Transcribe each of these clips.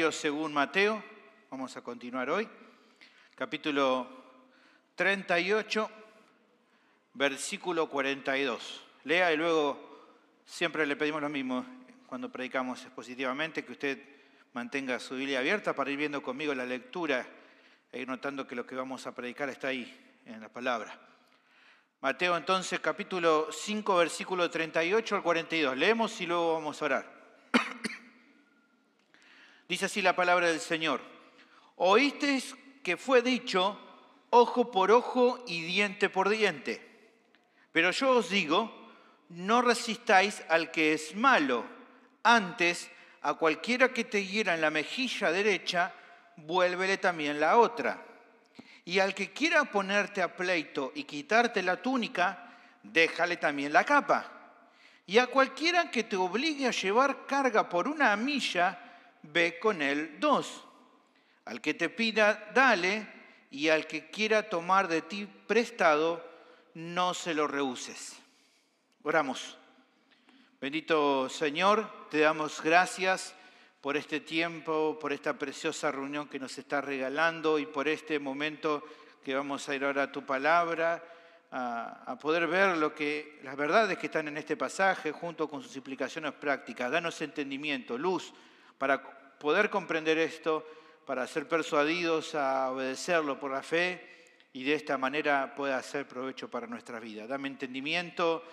Evangelio según Mateo. Vamos a continuar hoy. Capítulo 38, versículo 42. Lea y luego siempre le pedimos lo mismo cuando predicamos expositivamente, que usted mantenga su Biblia abierta para ir viendo conmigo la lectura e ir notando que lo que vamos a predicar está ahí, en la palabra. Mateo entonces, capítulo 5, versículo 38 al 42. Leemos y luego vamos a orar. Dice así la palabra del Señor. Oísteis que fue dicho, ojo por ojo y diente por diente. Pero yo os digo, no resistáis al que es malo. Antes, a cualquiera que te hiera en la mejilla derecha, vuélvele también la otra. Y al que quiera ponerte a pleito y quitarte la túnica, déjale también la capa. Y a cualquiera que te obligue a llevar carga por una milla, ve con él 2. Al que te pida, dale, y al que quiera tomar de ti prestado, no se lo rehuses. Oramos. Bendito Señor, te damos gracias por este tiempo, por esta preciosa reunión que nos está regalando y por este momento que vamos a ir ahora a tu palabra, a poder ver las verdades que están en este pasaje junto con sus implicaciones prácticas. Danos entendimiento, luz, para poder comprender esto, para ser persuadidos a obedecerlo por la fe y de esta manera pueda hacer provecho para nuestra vida. Dame entendimiento,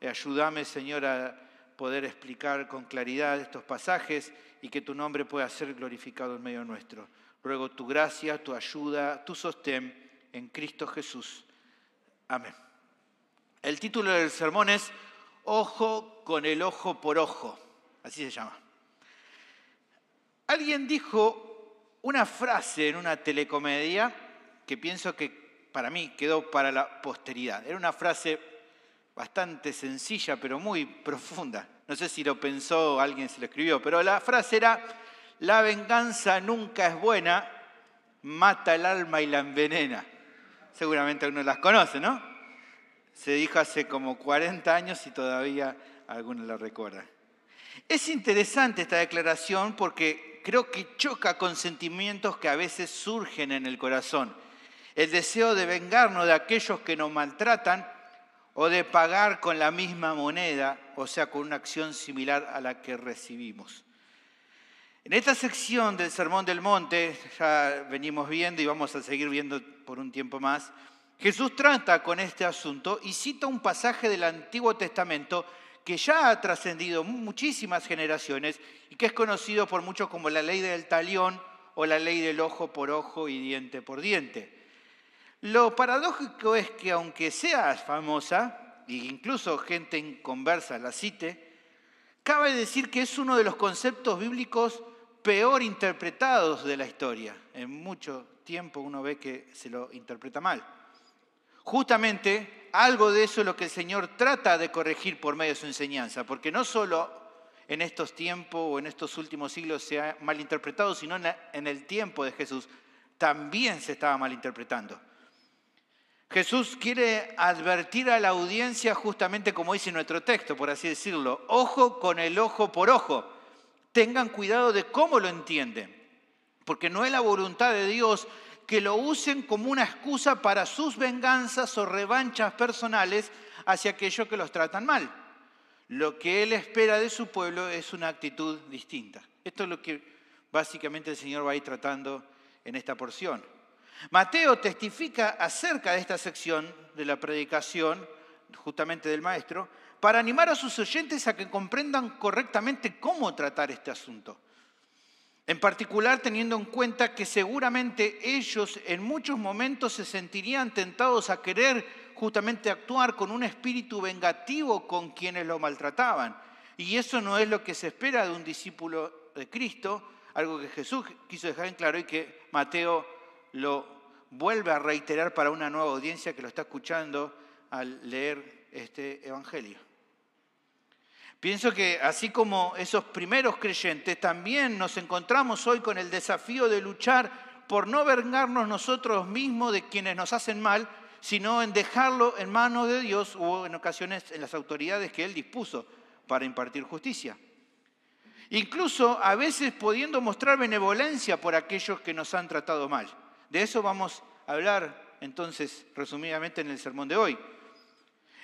ayúdame, Señor, a poder explicar con claridad estos pasajes y que tu nombre pueda ser glorificado en medio nuestro. Ruego tu gracia, tu ayuda, tu sostén en Cristo Jesús. Amén. El título del sermón es Ojo con el ojo por ojo. Así se llama. Alguien dijo una frase en una telecomedia que pienso que para mí quedó para la posteridad. Era una frase bastante sencilla, pero muy profunda. No sé si lo pensó o alguien se lo escribió, pero la frase era: la venganza nunca es buena, mata el alma y la envenena. Seguramente algunos las conocen, ¿no? Se dijo hace como 40 años y todavía algunos la recuerdan. Es interesante esta declaración porque creo que choca con sentimientos que a veces surgen en el corazón. El deseo de vengarnos de aquellos que nos maltratan o de pagar con la misma moneda, o sea, con una acción similar a la que recibimos. En esta sección del Sermón del Monte, ya venimos viendo y vamos a seguir viendo por un tiempo más, Jesús trata con este asunto y cita un pasaje del Antiguo Testamento que ya ha trascendido muchísimas generaciones y que es conocido por muchos como la ley del talión o la ley del ojo por ojo y diente por diente. Lo paradójico es que aunque sea famosa, e incluso gente inconversa la cite, cabe decir que es uno de los conceptos bíblicos peor interpretados de la historia. En mucho tiempo uno ve que se lo interpreta mal. Justamente algo de eso es lo que el Señor trata de corregir por medio de su enseñanza, porque no solo en estos tiempos o en estos últimos siglos se ha malinterpretado, sino en el tiempo de Jesús también se estaba malinterpretando. Jesús quiere advertir a la audiencia justamente como dice nuestro texto, por así decirlo, ojo con el ojo por ojo. Tengan cuidado de cómo lo entienden, porque no es la voluntad de Dios que lo usen como una excusa para sus venganzas o revanchas personales hacia aquellos que los tratan mal. Lo que Él espera de su pueblo es una actitud distinta. Esto es lo que básicamente el Señor va a ir tratando en esta porción. Mateo testifica acerca de esta sección de la predicación, justamente del Maestro, para animar a sus oyentes a que comprendan correctamente cómo tratar este asunto. En particular, teniendo en cuenta que seguramente ellos en muchos momentos se sentirían tentados a querer justamente actuar con un espíritu vengativo con quienes lo maltrataban. Y eso no es lo que se espera de un discípulo de Cristo, algo que Jesús quiso dejar en claro y que Mateo lo vuelve a reiterar para una nueva audiencia que lo está escuchando al leer este evangelio. Pienso que así como esos primeros creyentes, también nos encontramos hoy con el desafío de luchar por no vengarnos nosotros mismos de quienes nos hacen mal, sino en dejarlo en manos de Dios o en ocasiones en las autoridades que Él dispuso para impartir justicia. incluso a veces pudiendo mostrar benevolencia por aquellos que nos han tratado mal. De eso vamos a hablar entonces resumidamente en el sermón de hoy.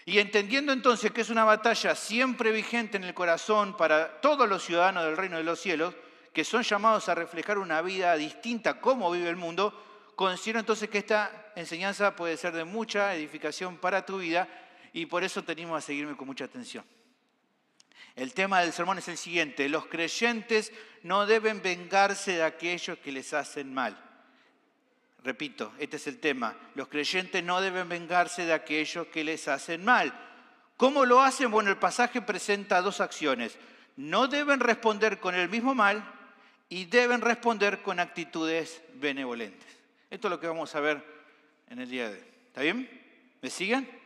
Y entendiendo entonces que es una batalla siempre vigente en el corazón para todos los ciudadanos del reino de los cielos, que son llamados a reflejar una vida distinta a cómo vive el mundo, considero entonces que esta enseñanza puede ser de mucha edificación para tu vida y por eso te animo a seguirme con mucha atención. El tema del sermón es el siguiente: los creyentes no deben vengarse de aquellos que les hacen mal. Repito, este es el tema. Los creyentes no deben vengarse de aquellos que les hacen mal. ¿Cómo lo hacen? Bueno, el pasaje presenta dos acciones. No deben responder con el mismo mal y deben responder con actitudes benevolentes. Esto es lo que vamos a ver en el día de hoy. ¿Está bien? ¿Me siguen?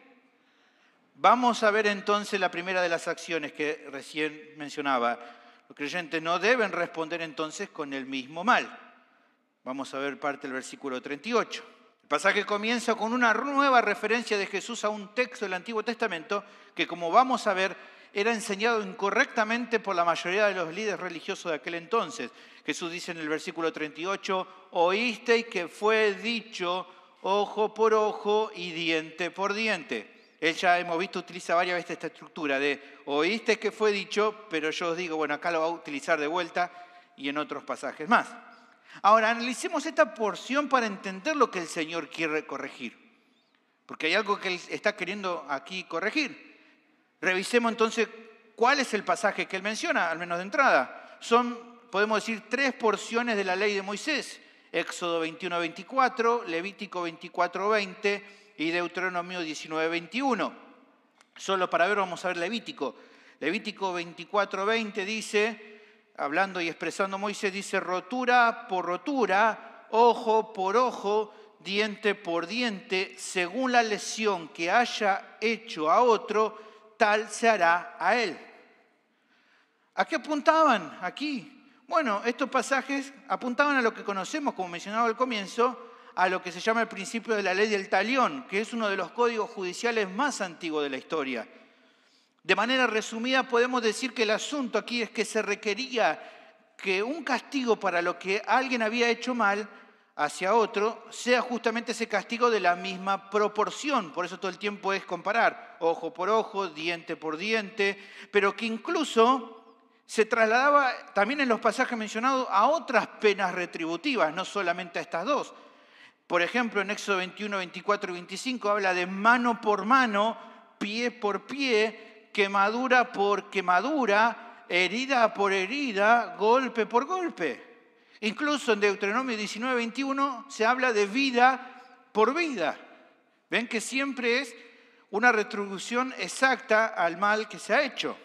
Vamos a ver entonces la primera de las acciones que recién mencionaba. Los creyentes no deben responder entonces con el mismo mal. Vamos a ver parte del versículo 38. El pasaje comienza con una nueva referencia de Jesús a un texto del Antiguo Testamento que, como vamos a ver, era enseñado incorrectamente por la mayoría de los líderes religiosos de aquel entonces. Jesús dice en el versículo 38, oísteis que fue dicho ojo por ojo y diente por diente. Él ya hemos visto utiliza varias veces esta estructura de oísteis que fue dicho, pero yo os digo, bueno, acá lo va a utilizar de vuelta y en otros pasajes más. Ahora, analicemos esta porción para entender lo que el Señor quiere corregir. Porque hay algo que Él está queriendo aquí corregir. Revisemos entonces cuál es el pasaje que Él menciona, al menos de entrada. Son, podemos decir, 3 porciones de la ley de Moisés. Éxodo 21:24, Levítico 24:20 y Deuteronomio 19:21. Solo para ver, vamos a ver Levítico. Levítico 24:20 dice, hablando y expresando Moisés, dice rotura por rotura, ojo por ojo, diente por diente, según la lesión que haya hecho a otro, tal se hará a él. ¿A qué apuntaban aquí? Bueno, estos pasajes apuntaban a lo que conocemos, como mencionaba al comienzo, a lo que se llama el principio de la ley del talión, que es uno de los códigos judiciales más antiguos de la historia. De manera resumida, podemos decir que el asunto aquí es que se requería que un castigo para lo que alguien había hecho mal hacia otro sea justamente ese castigo de la misma proporción. Por eso todo el tiempo es comparar ojo por ojo, diente por diente, pero que incluso se trasladaba también en los pasajes mencionados a otras penas retributivas, no solamente a estas dos. Por ejemplo, en Éxodo 21, 24 y 25 habla de mano por mano, pie por pie, quemadura por quemadura, herida por herida, golpe por golpe. Incluso en Deuteronomio 19:21 se habla de vida por vida. Ven que siempre es una retribución exacta al mal que se ha hecho.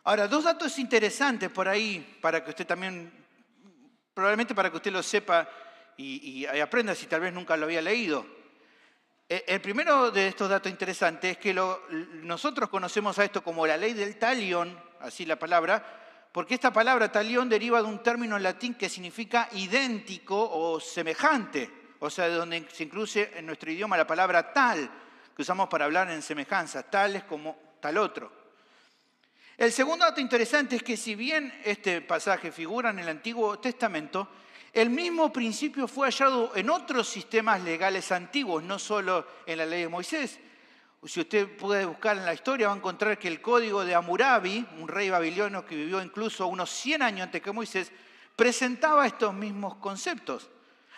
Ahora, 2 datos interesantes por ahí, para que usted también, probablemente para que usted lo sepa y aprenda si tal vez nunca lo había leído. El primero de estos datos interesantes es que nosotros conocemos a esto como la ley del talión, así la palabra, porque esta palabra talión deriva de un término en latín que significa idéntico o semejante, o sea, de donde se incluye en nuestro idioma la palabra tal, que usamos para hablar en semejanza, tal es como tal otro. El segundo dato interesante es que si bien este pasaje figura en el Antiguo Testamento, el mismo principio fue hallado en otros sistemas legales antiguos, no solo en la ley de Moisés. Si usted puede buscar en la historia, va a encontrar que el código de Hammurabi, un rey babilonio que vivió incluso unos 100 años antes que Moisés, presentaba estos mismos conceptos.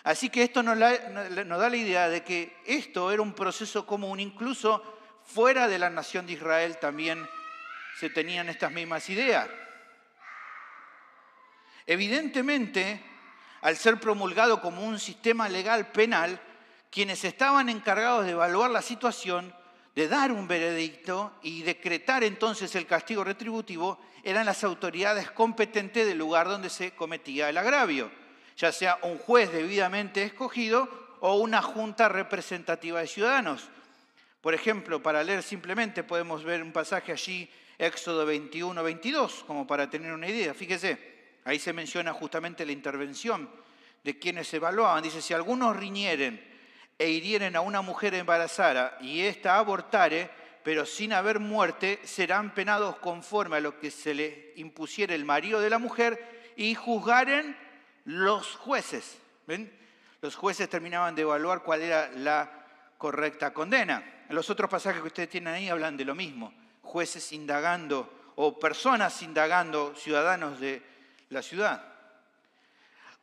Así que esto nos da la idea de que esto era un proceso común, incluso fuera de la nación de Israel también se tenían estas mismas ideas. Evidentemente, al ser promulgado como un sistema legal penal, quienes estaban encargados de evaluar la situación, de dar un veredicto y decretar entonces el castigo retributivo, eran las autoridades competentes del lugar donde se cometía el agravio, ya sea un juez debidamente escogido o una junta representativa de ciudadanos. Por ejemplo, para leer simplemente podemos ver un pasaje allí, Éxodo 21, 22, como para tener una idea. Fíjese. Ahí se menciona justamente la intervención de quienes evaluaban. Dice, si algunos riñeren e hirieren a una mujer embarazada y ésta abortare, pero sin haber muerte, serán penados conforme a lo que se les impusiera el marido de la mujer y juzgaren los jueces. ¿Ven? Los jueces terminaban de evaluar cuál era la correcta condena. Los otros pasajes que ustedes tienen ahí hablan de lo mismo. Jueces indagando o personas indagando, ciudadanos de la ciudad.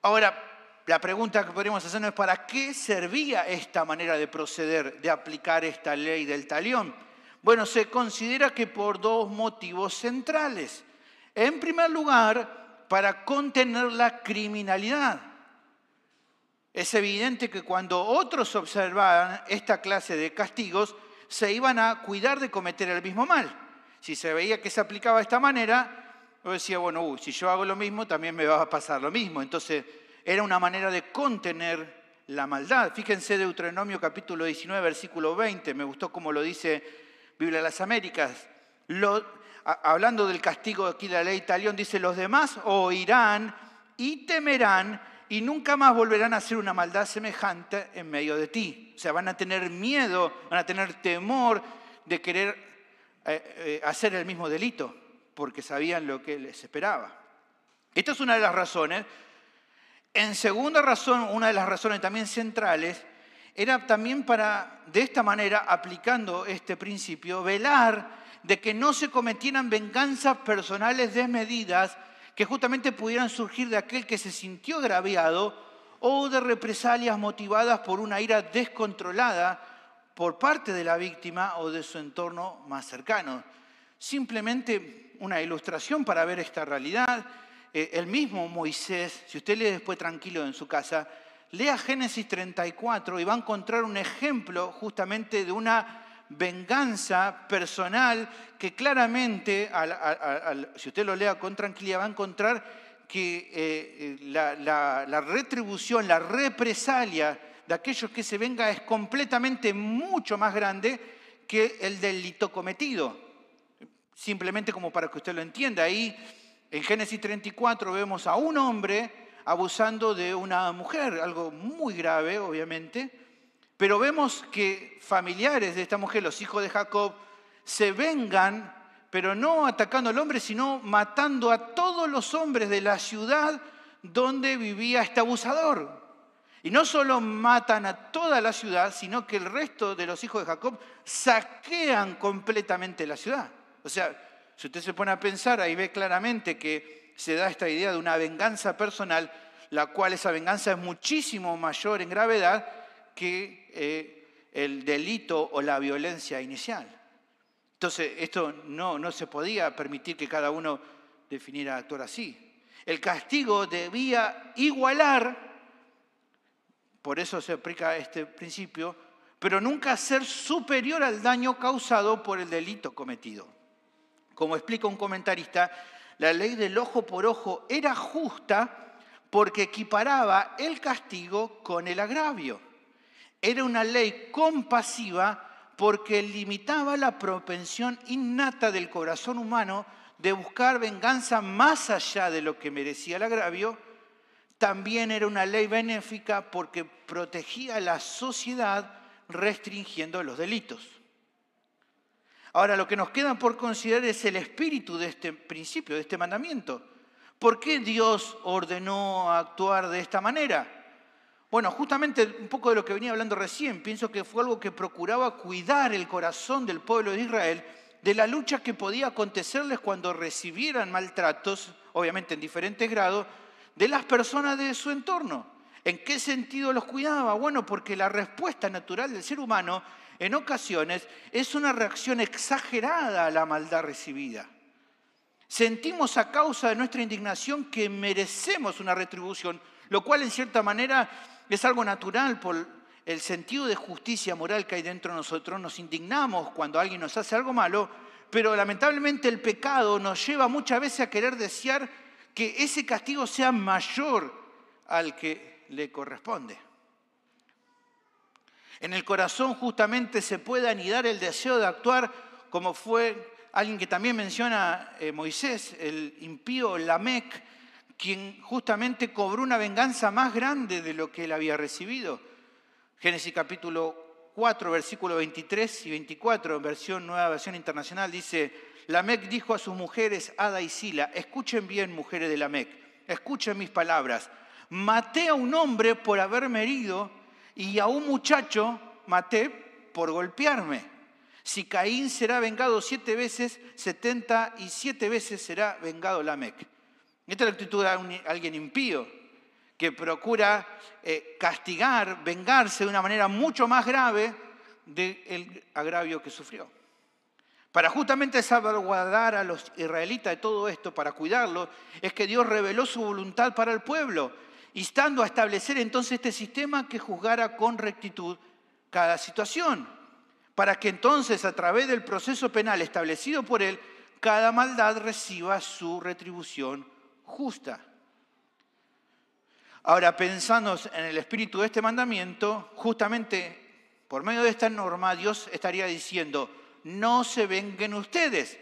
Ahora, la pregunta que podríamos hacernos es ¿para qué servía esta manera de proceder, de aplicar esta ley del talión? Bueno, se considera que por dos motivos centrales. En primer lugar, para contener la criminalidad. Es evidente que cuando otros observaban esta clase de castigos, se iban a cuidar de cometer el mismo mal. Si se veía que se aplicaba de esta manera, yo decía, bueno, si yo hago lo mismo, también me va a pasar lo mismo. Entonces, era una manera de contener la maldad. Fíjense Deuteronomio capítulo 19, versículo 20. Me gustó como lo dice Biblia de las Américas. Hablando del castigo aquí de la ley talión, dice, los demás oirán y temerán y nunca más volverán a hacer una maldad semejante en medio de ti. O sea, van a tener miedo, van a tener temor de querer hacer el mismo delito, porque sabían lo que les esperaba. Esta es una de las razones. En segunda razón, una de las razones también centrales, era también para, de esta manera, aplicando este principio, velar de que no se cometieran venganzas personales desmedidas que justamente pudieran surgir de aquel que se sintió agraviado o de represalias motivadas por una ira descontrolada por parte de la víctima o de su entorno más cercano. Simplemente una ilustración para ver esta realidad. El mismo Moisés, si usted lee después tranquilo en su casa, lea Génesis 34 y va a encontrar un ejemplo justamente de una venganza personal que claramente, si usted lo lea con tranquilidad, va a encontrar que la retribución, la represalia de aquellos que se venga es completamente mucho más grande que el delito cometido. Simplemente como para que usted lo entienda, ahí en Génesis 34 vemos a un hombre abusando de una mujer, algo muy grave obviamente, pero vemos que familiares de esta mujer, los hijos de Jacob, se vengan, pero no atacando al hombre, sino matando a todos los hombres de la ciudad donde vivía este abusador. Y no solo matan a toda la ciudad, sino que el resto de los hijos de Jacob saquean completamente la ciudad. O sea, si usted se pone a pensar, ahí ve claramente que se da esta idea de una venganza personal, la cual esa venganza es muchísimo mayor en gravedad que el delito o la violencia inicial. Entonces, esto no se podía permitir que cada uno definiera actuar así. El castigo debía igualar, por eso se aplica este principio, pero nunca ser superior al daño causado por el delito cometido. Como explica un comentarista, la ley del ojo por ojo era justa porque equiparaba el castigo con el agravio. Era una ley compasiva porque limitaba la propensión innata del corazón humano de buscar venganza más allá de lo que merecía el agravio. También era una ley benéfica porque protegía a la sociedad restringiendo los delitos. Ahora, lo que nos queda por considerar es el espíritu de este principio, de este mandamiento. ¿Por qué Dios ordenó actuar de esta manera? Bueno, justamente un poco de lo que venía hablando recién, pienso que fue algo que procuraba cuidar el corazón del pueblo de Israel de la lucha que podía acontecerles cuando recibieran maltratos, obviamente en diferentes grados, de las personas de su entorno. ¿En qué sentido los cuidaba? Bueno, porque la respuesta natural del ser humano en ocasiones es una reacción exagerada a la maldad recibida. Sentimos a causa de nuestra indignación que merecemos una retribución, lo cual en cierta manera es algo natural por el sentido de justicia moral que hay dentro de nosotros. Nos indignamos cuando alguien nos hace algo malo, pero lamentablemente el pecado nos lleva muchas veces a querer desear que ese castigo sea mayor al que le corresponde. En el corazón justamente se puede anidar el deseo de actuar como fue alguien que también menciona Moisés, el impío Lamec, quien justamente cobró una venganza más grande de lo que él había recibido. Génesis capítulo 4, versículos 23 y 24, Nueva Versión Internacional, dice: Lamec dijo a sus mujeres, Ada y Sila: escuchen bien, mujeres de Lamec, escuchen mis palabras. Maté a un hombre por haberme herido y a un muchacho maté por golpearme. Si Caín será vengado 7 veces, 77 veces será vengado Lamec. Esta es la actitud de alguien impío, que procura castigar, vengarse de una manera mucho más grave del agravio que sufrió. Para justamente salvaguardar a los israelitas de todo esto, para cuidarlos, es que Dios reveló su voluntad para el pueblo, instando a establecer entonces este sistema que juzgara con rectitud cada situación, para que entonces a través del proceso penal establecido por Él, cada maldad reciba su retribución justa. Ahora, pensando en el espíritu de este mandamiento, justamente por medio de esta norma, Dios estaría diciendo: no se venguen ustedes,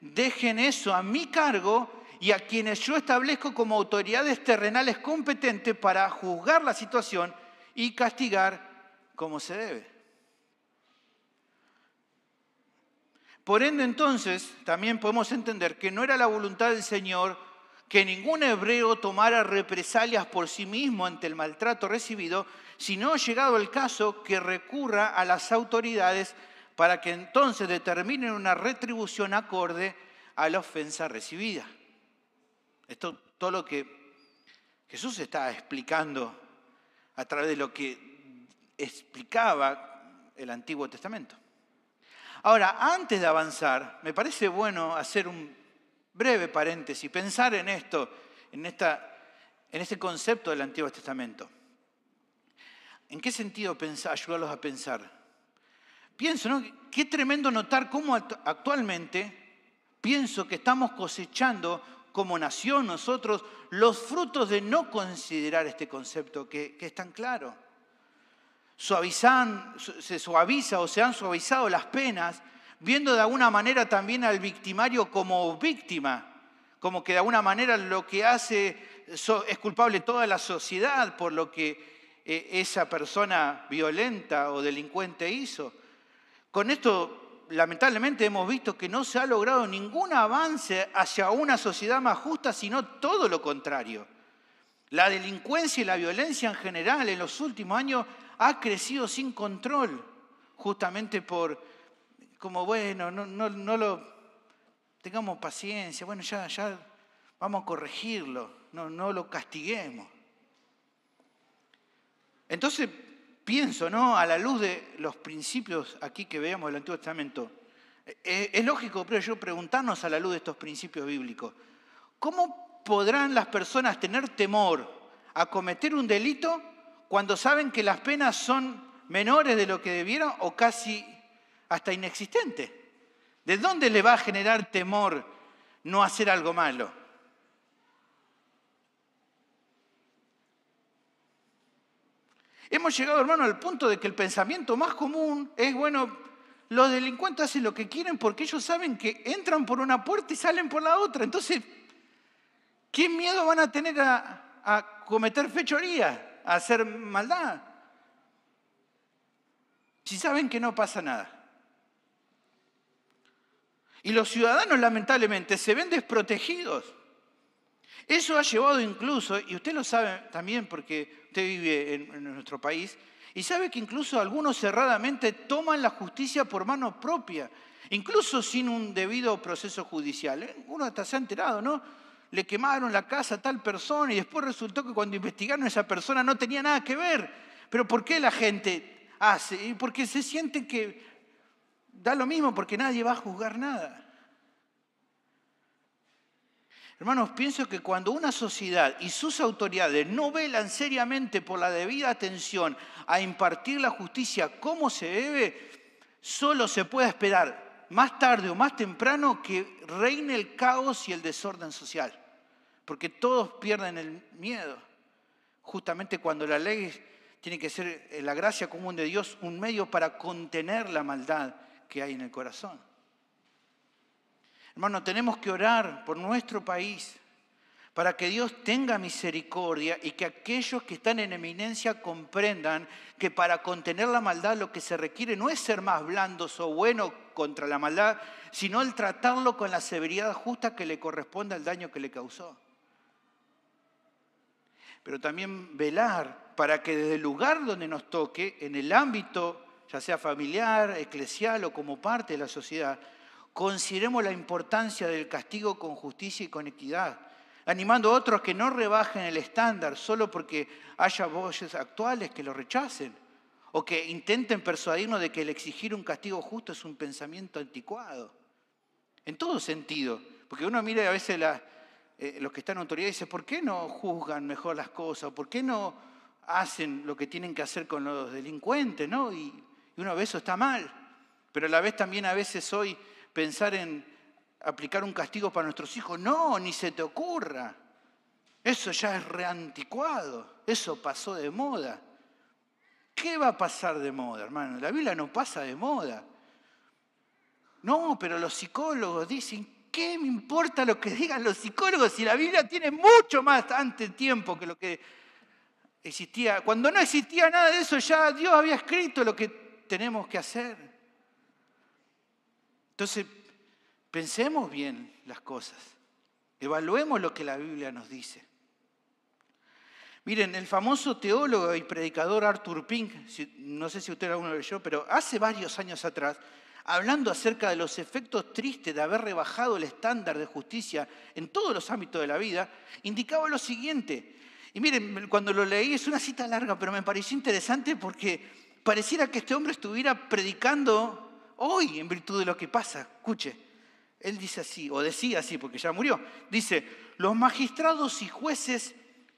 dejen eso a mi cargo y a quienes yo establezco como autoridades terrenales competentes para juzgar la situación y castigar como se debe. Por ende, entonces, también podemos entender que no era la voluntad del Señor que ningún hebreo tomara represalias por sí mismo ante el maltrato recibido, sino, llegado el caso, que recurra a las autoridades para que entonces determinen una retribución acorde a la ofensa recibida. Esto es todo lo que Jesús está explicando a través de lo que explicaba el Antiguo Testamento. Ahora, antes de avanzar, me parece bueno hacer un breve paréntesis, pensar en esto, en este concepto del Antiguo Testamento. ¿En qué sentido ayudarlos a pensar? Pienso, ¿no? Qué tremendo notar cómo actualmente pienso que estamos cosechando como nación nosotros los frutos de no considerar este concepto que es tan claro. Se suaviza o se han suavizado las penas, viendo de alguna manera también al victimario como víctima, como que de alguna manera lo que hace es culpable toda la sociedad por lo que esa persona violenta o delincuente hizo. Con esto, lamentablemente, hemos visto que no se ha logrado ningún avance hacia una sociedad más justa, sino todo lo contrario. La delincuencia y la violencia en general en los últimos años ha crecido sin control, justamente por, como bueno, no lo tengamos paciencia, bueno, ya vamos a corregirlo, no lo castiguemos. Entonces, pienso, ¿no? A la luz de los principios aquí que veamos del Antiguo Testamento, es lógico, pero yo preguntarnos a la luz de estos principios bíblicos, ¿cómo podrán las personas tener temor a cometer un delito cuando saben que las penas son menores de lo que debieron o casi hasta inexistentes? ¿De dónde le va a generar temor no hacer algo malo? Hemos llegado, hermano, al punto de que el pensamiento más común es, bueno, los delincuentes hacen lo que quieren porque ellos saben que entran por una puerta y salen por la otra. Entonces, ¿qué miedo van a tener a cometer fechoría, a hacer maldad? Si saben que no pasa nada. Y los ciudadanos, lamentablemente, se ven desprotegidos. Eso ha llevado incluso, y usted lo sabe también porque usted vive en nuestro país, y sabe que incluso algunos cerradamente toman la justicia por mano propia, incluso sin un debido proceso judicial. Uno hasta se ha enterado, ¿no? Le quemaron la casa a tal persona y después resultó que cuando investigaron a esa persona no tenía nada que ver. Pero ¿por qué la gente hace? Y porque se siente que da lo mismo, porque nadie va a juzgar nada. Hermanos, pienso que cuando una sociedad y sus autoridades no velan seriamente por la debida atención a impartir la justicia como se debe, solo se puede esperar más tarde o más temprano que reine el caos y el desorden social. Porque todos pierden el miedo. Justamente cuando la ley tiene que ser la gracia común de Dios un medio para contener la maldad que hay en el corazón. Hermano, tenemos que orar por nuestro país para que Dios tenga misericordia y que aquellos que están en eminencia comprendan que para contener la maldad lo que se requiere no es ser más blandos o buenos contra la maldad, sino el tratarlo con la severidad justa que le corresponde al daño que le causó. Pero también velar para que desde el lugar donde nos toque, en el ámbito, ya sea familiar, eclesial o como parte de la sociedad, consideremos la importancia del castigo con justicia y con equidad, animando a otros que no rebajen el estándar solo porque haya voces actuales que lo rechacen o que intenten persuadirnos de que el exigir un castigo justo es un pensamiento anticuado. En todo sentido, porque uno mira a veces los que están en autoridad y dice, ¿por qué no juzgan mejor las cosas? ¿Por qué no hacen lo que tienen que hacer con los delincuentes? ¿No? Y uno ve eso está mal, pero a la vez también a veces hoy pensar en aplicar un castigo para nuestros hijos, no, ni se te ocurra. Eso ya es reanticuado, eso pasó de moda. ¿Qué va a pasar de moda, hermano? La Biblia no pasa de moda. No, pero los psicólogos dicen, ¿qué me importa lo que digan los psicólogos si la Biblia tiene mucho más antes tiempo que lo que existía? Cuando no existía nada de eso, ya Dios había escrito lo que tenemos que hacer. Entonces, pensemos bien las cosas. Evaluemos lo que la Biblia nos dice. Miren, el famoso teólogo y predicador Arthur Pink, no sé si usted alguno lo leyó, pero hace varios años atrás, hablando acerca de los efectos tristes de haber rebajado el estándar de justicia en todos los ámbitos de la vida, indicaba lo siguiente. Y miren, cuando lo leí, es una cita larga, pero me pareció interesante porque pareciera que este hombre estuviera predicando hoy en virtud de lo que pasa. Escuche. Él dice así, o decía así, porque ya murió. Dice, los magistrados y jueces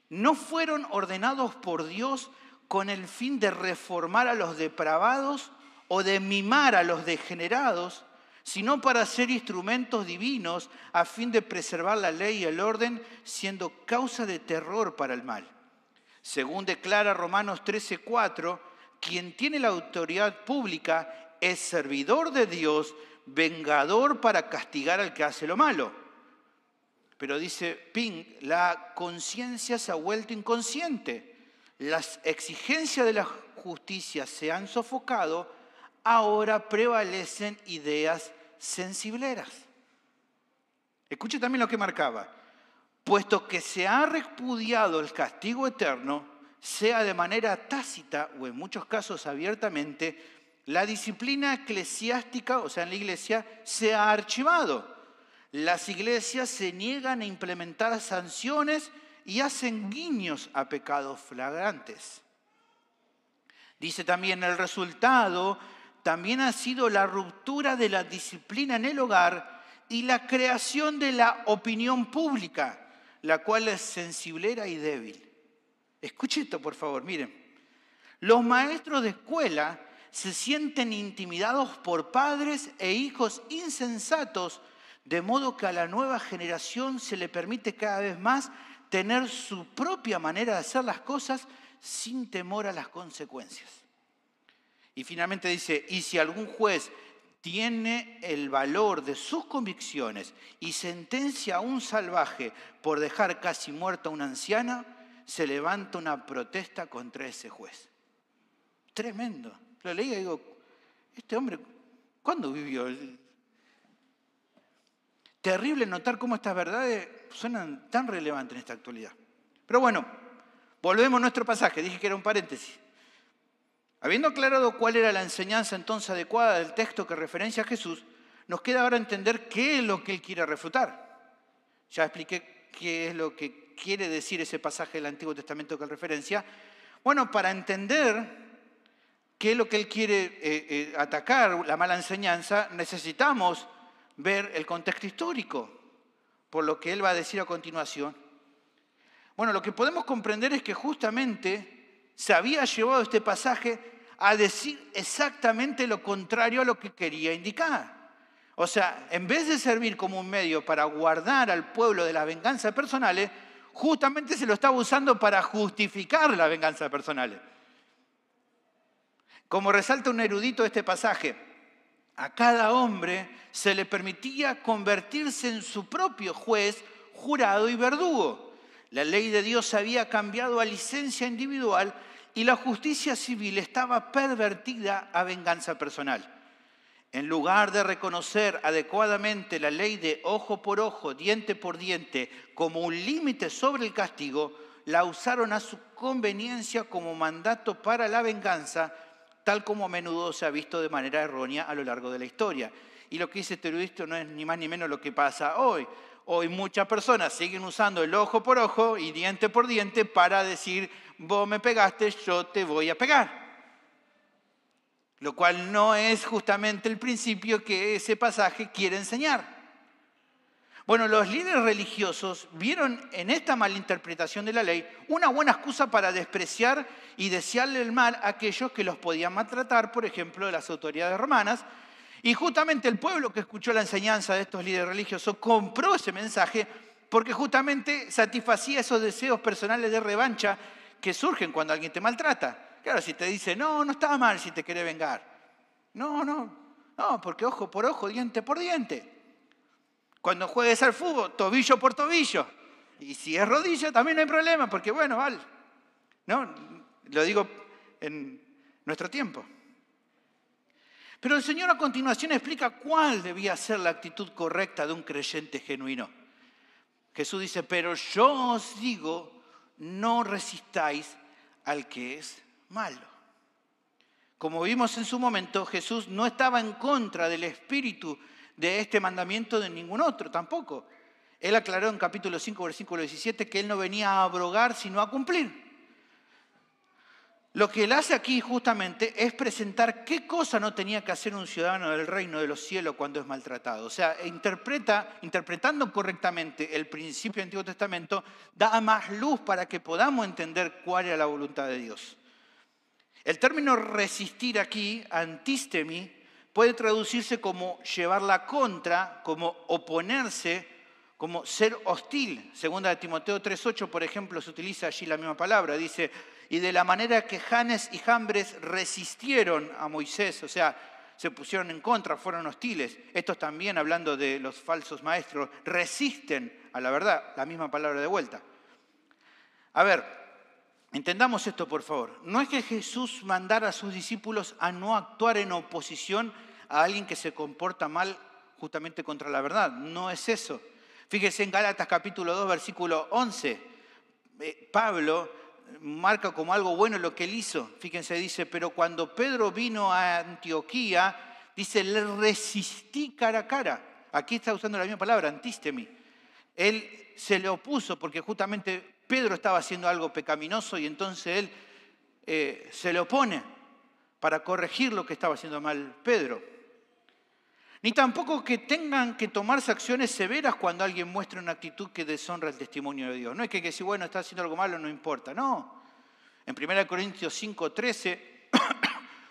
no fueron ordenados por Dios con el fin de reformar a los depravados o de mimar a los degenerados, sino para ser instrumentos divinos a fin de preservar la ley y el orden, siendo causa de terror para el mal. Según declara Romanos 13:4, quien tiene la autoridad pública es servidor de Dios, vengador para castigar al que hace lo malo. Pero dice Pink, la conciencia se ha vuelto inconsciente. Las exigencias de la justicia se han sofocado, ahora prevalecen ideas sensibleras. Escuche también lo que marcaba. Puesto que se ha repudiado el castigo eterno, sea de manera tácita o en muchos casos abiertamente, la disciplina eclesiástica, o sea, en la iglesia, se ha archivado. Las iglesias se niegan a implementar sanciones y hacen guiños a pecados flagrantes. Dice también, el resultado también ha sido la ruptura de la disciplina en el hogar y la creación de la opinión pública, la cual es sensiblera y débil. Escuche esto, por favor, miren. Los maestros de escuela se sienten intimidados por padres e hijos insensatos, de modo que a la nueva generación se le permite cada vez más tener su propia manera de hacer las cosas sin temor a las consecuencias. Y finalmente dice, y si algún juez tiene el valor de sus convicciones y sentencia a un salvaje por dejar casi muerta a una anciana, se levanta una protesta contra ese juez. Tremendo. Lo leí y digo, este hombre, ¿cuándo vivió? Terrible notar cómo estas verdades suenan tan relevantes en esta actualidad. Pero bueno, volvemos a nuestro pasaje. Dije que era un paréntesis. Habiendo aclarado cuál era la enseñanza entonces adecuada del texto que referencia a Jesús, nos queda ahora entender qué es lo que él quiere refutar. Ya expliqué qué es lo que quiere decir ese pasaje del Antiguo Testamento que él referencia. Bueno, para entender qué es lo que él quiere atacar, la mala enseñanza, necesitamos ver el contexto histórico, por lo que él va a decir a continuación. Bueno, lo que podemos comprender es que justamente se había llevado este pasaje a decir exactamente lo contrario a lo que quería indicar. O sea, en vez de servir como un medio para guardar al pueblo de las venganzas personales, justamente se lo estaba usando para justificar las venganzas personales. Como resalta un erudito de este pasaje, a cada hombre se le permitía convertirse en su propio juez, jurado y verdugo. La ley de Dios había cambiado a licencia individual y la justicia civil estaba pervertida a venganza personal. En lugar de reconocer adecuadamente la ley de ojo por ojo, diente por diente, como un límite sobre el castigo, la usaron a su conveniencia como mandato para la venganza, tal como a menudo se ha visto de manera errónea a lo largo de la historia. Y lo que dice este erudito no es ni más ni menos lo que pasa hoy. Hoy muchas personas siguen usando el ojo por ojo y diente por diente para decir, vos me pegaste, yo te voy a pegar. Lo cual no es justamente el principio que ese pasaje quiere enseñar. Bueno, los líderes religiosos vieron en esta malinterpretación de la ley una buena excusa para despreciar y desearle el mal a aquellos que los podían maltratar, por ejemplo, las autoridades romanas. Y justamente el pueblo que escuchó la enseñanza de estos líderes religiosos compró ese mensaje porque justamente satisfacía esos deseos personales de revancha que surgen cuando alguien te maltrata. Claro, si te dice, no está mal si te querés vengar. No, porque ojo por ojo, diente por diente. Cuando juegues al fútbol, tobillo por tobillo. Y si es rodilla, también no hay problema, porque bueno, vale. ¿No? Lo digo en nuestro tiempo. Pero el Señor a continuación explica cuál debía ser la actitud correcta de un creyente genuino. Jesús dice, pero yo os digo, no resistáis al que es malo. Como vimos en su momento, Jesús no estaba en contra del espíritu de este mandamiento de ningún otro, tampoco. Él aclaró en capítulo 5, versículo 17, que él no venía a abrogar, sino a cumplir. Lo que él hace aquí justamente es presentar qué cosa no tenía que hacer un ciudadano del reino de los cielos cuando es maltratado. O sea, interpretando correctamente el principio del Antiguo Testamento, da más luz para que podamos entender cuál era la voluntad de Dios. El término resistir aquí, antistemi, puede traducirse como llevar la contra, como oponerse, como ser hostil. Segunda de Timoteo 3:8, por ejemplo, se utiliza allí la misma palabra. Dice, y de la manera que Janes y Jambres resistieron a Moisés, o sea, se pusieron en contra, fueron hostiles. Estos también, hablando de los falsos maestros, resisten a la verdad, la misma palabra de vuelta. A ver, entendamos esto, por favor. No es que Jesús mandara a sus discípulos a no actuar en oposición a alguien que se comporta mal justamente contra la verdad. No es eso. Fíjese en Gálatas capítulo 2, versículo 11. Pablo marca como algo bueno lo que él hizo. Fíjense, dice, pero cuando Pedro vino a Antioquía, dice, le resistí cara a cara. Aquí está usando la misma palabra, antistemi. Él se le opuso porque justamente Pedro estaba haciendo algo pecaminoso y entonces él se le opone para corregir lo que estaba haciendo mal Pedro. Ni tampoco que tengan que tomarse acciones severas cuando alguien muestra una actitud que deshonra el testimonio de Dios. No es que si bueno, está haciendo algo malo, no importa. No. En 1 Corintios 5:13,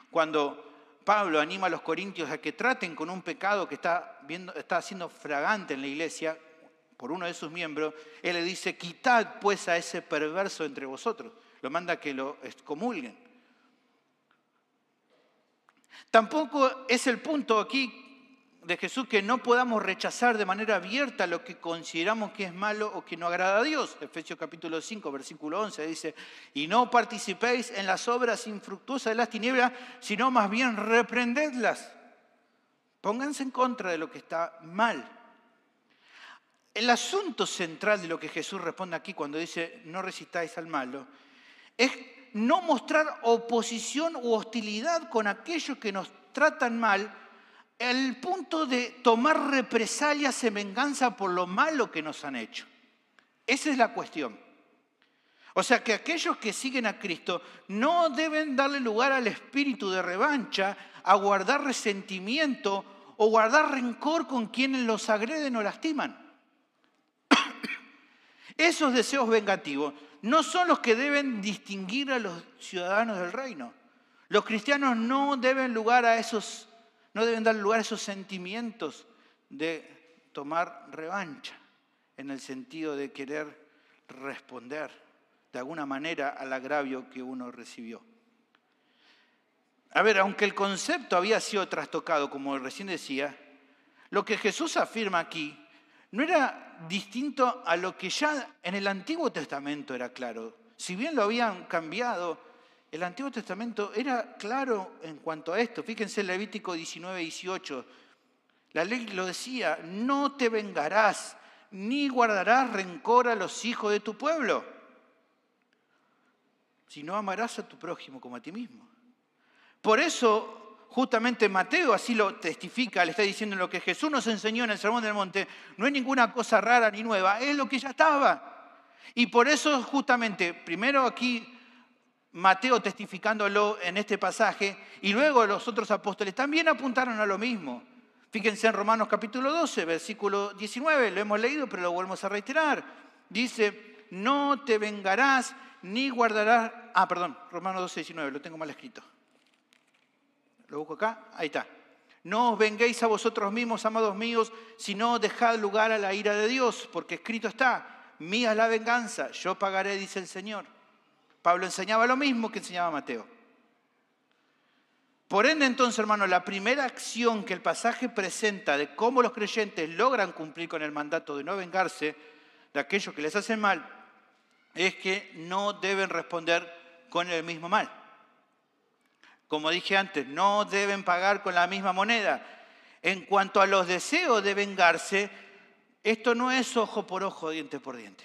cuando Pablo anima a los corintios a que traten con un pecado que está haciendo fragante en la iglesia por uno de sus miembros, él le dice, quitad pues a ese perverso entre vosotros. Lo manda a que lo excomulguen. Tampoco es el punto aquí de Jesús que no podamos rechazar de manera abierta lo que consideramos que es malo o que no agrada a Dios. Efesios capítulo 5, versículo 11 dice, y no participéis en las obras infructuosas de las tinieblas, sino más bien reprendedlas. Pónganse en contra de lo que está mal. El asunto central de lo que Jesús responde aquí cuando dice no resistáis al malo es no mostrar oposición u hostilidad con aquellos que nos tratan mal, al punto de tomar represalias en venganza por lo malo que nos han hecho. Esa es la cuestión. O sea que aquellos que siguen a Cristo no deben darle lugar al espíritu de revancha, a guardar resentimiento o guardar rencor con quienes los agreden o lastiman. Esos deseos vengativos no son los que deben distinguir a los ciudadanos del reino. Los cristianos no deben dar lugar a esos sentimientos de tomar revancha, en el sentido de querer responder de alguna manera al agravio que uno recibió. A ver, aunque el concepto había sido trastocado, como recién decía, lo que Jesús afirma aquí no era distinto a lo que ya en el Antiguo Testamento era claro. Si bien lo habían cambiado, el Antiguo Testamento era claro en cuanto a esto. Fíjense en Levítico 19:18. La ley lo decía: no te vengarás, ni guardarás rencor a los hijos de tu pueblo, sino amarás a tu prójimo como a ti mismo. Por eso, justamente Mateo así lo testifica, le está diciendo lo que Jesús nos enseñó en el Sermón del Monte, no es ninguna cosa rara ni nueva, es lo que ya estaba. Y por eso justamente, primero aquí Mateo testificándolo en este pasaje, y luego los otros apóstoles también apuntaron a lo mismo. Fíjense en Romanos capítulo 12, versículo 19, lo hemos leído, pero lo volvemos a reiterar. Dice: no te vengarás ni guardarás... Romanos 12, 19, lo tengo mal escrito. Lo busco acá, ahí está. No os venguéis a vosotros mismos, amados míos, sino dejad lugar a la ira de Dios, porque escrito está: mía es la venganza, yo pagaré, dice el Señor. Pablo enseñaba lo mismo que enseñaba Mateo. Por ende, entonces, hermanos, la primera acción que el pasaje presenta de cómo los creyentes logran cumplir con el mandato de no vengarse de aquellos que les hacen mal, es que no deben responder con el mismo mal. Como dije antes, no deben pagar con la misma moneda. En cuanto a los deseos de vengarse, esto no es ojo por ojo, diente por diente,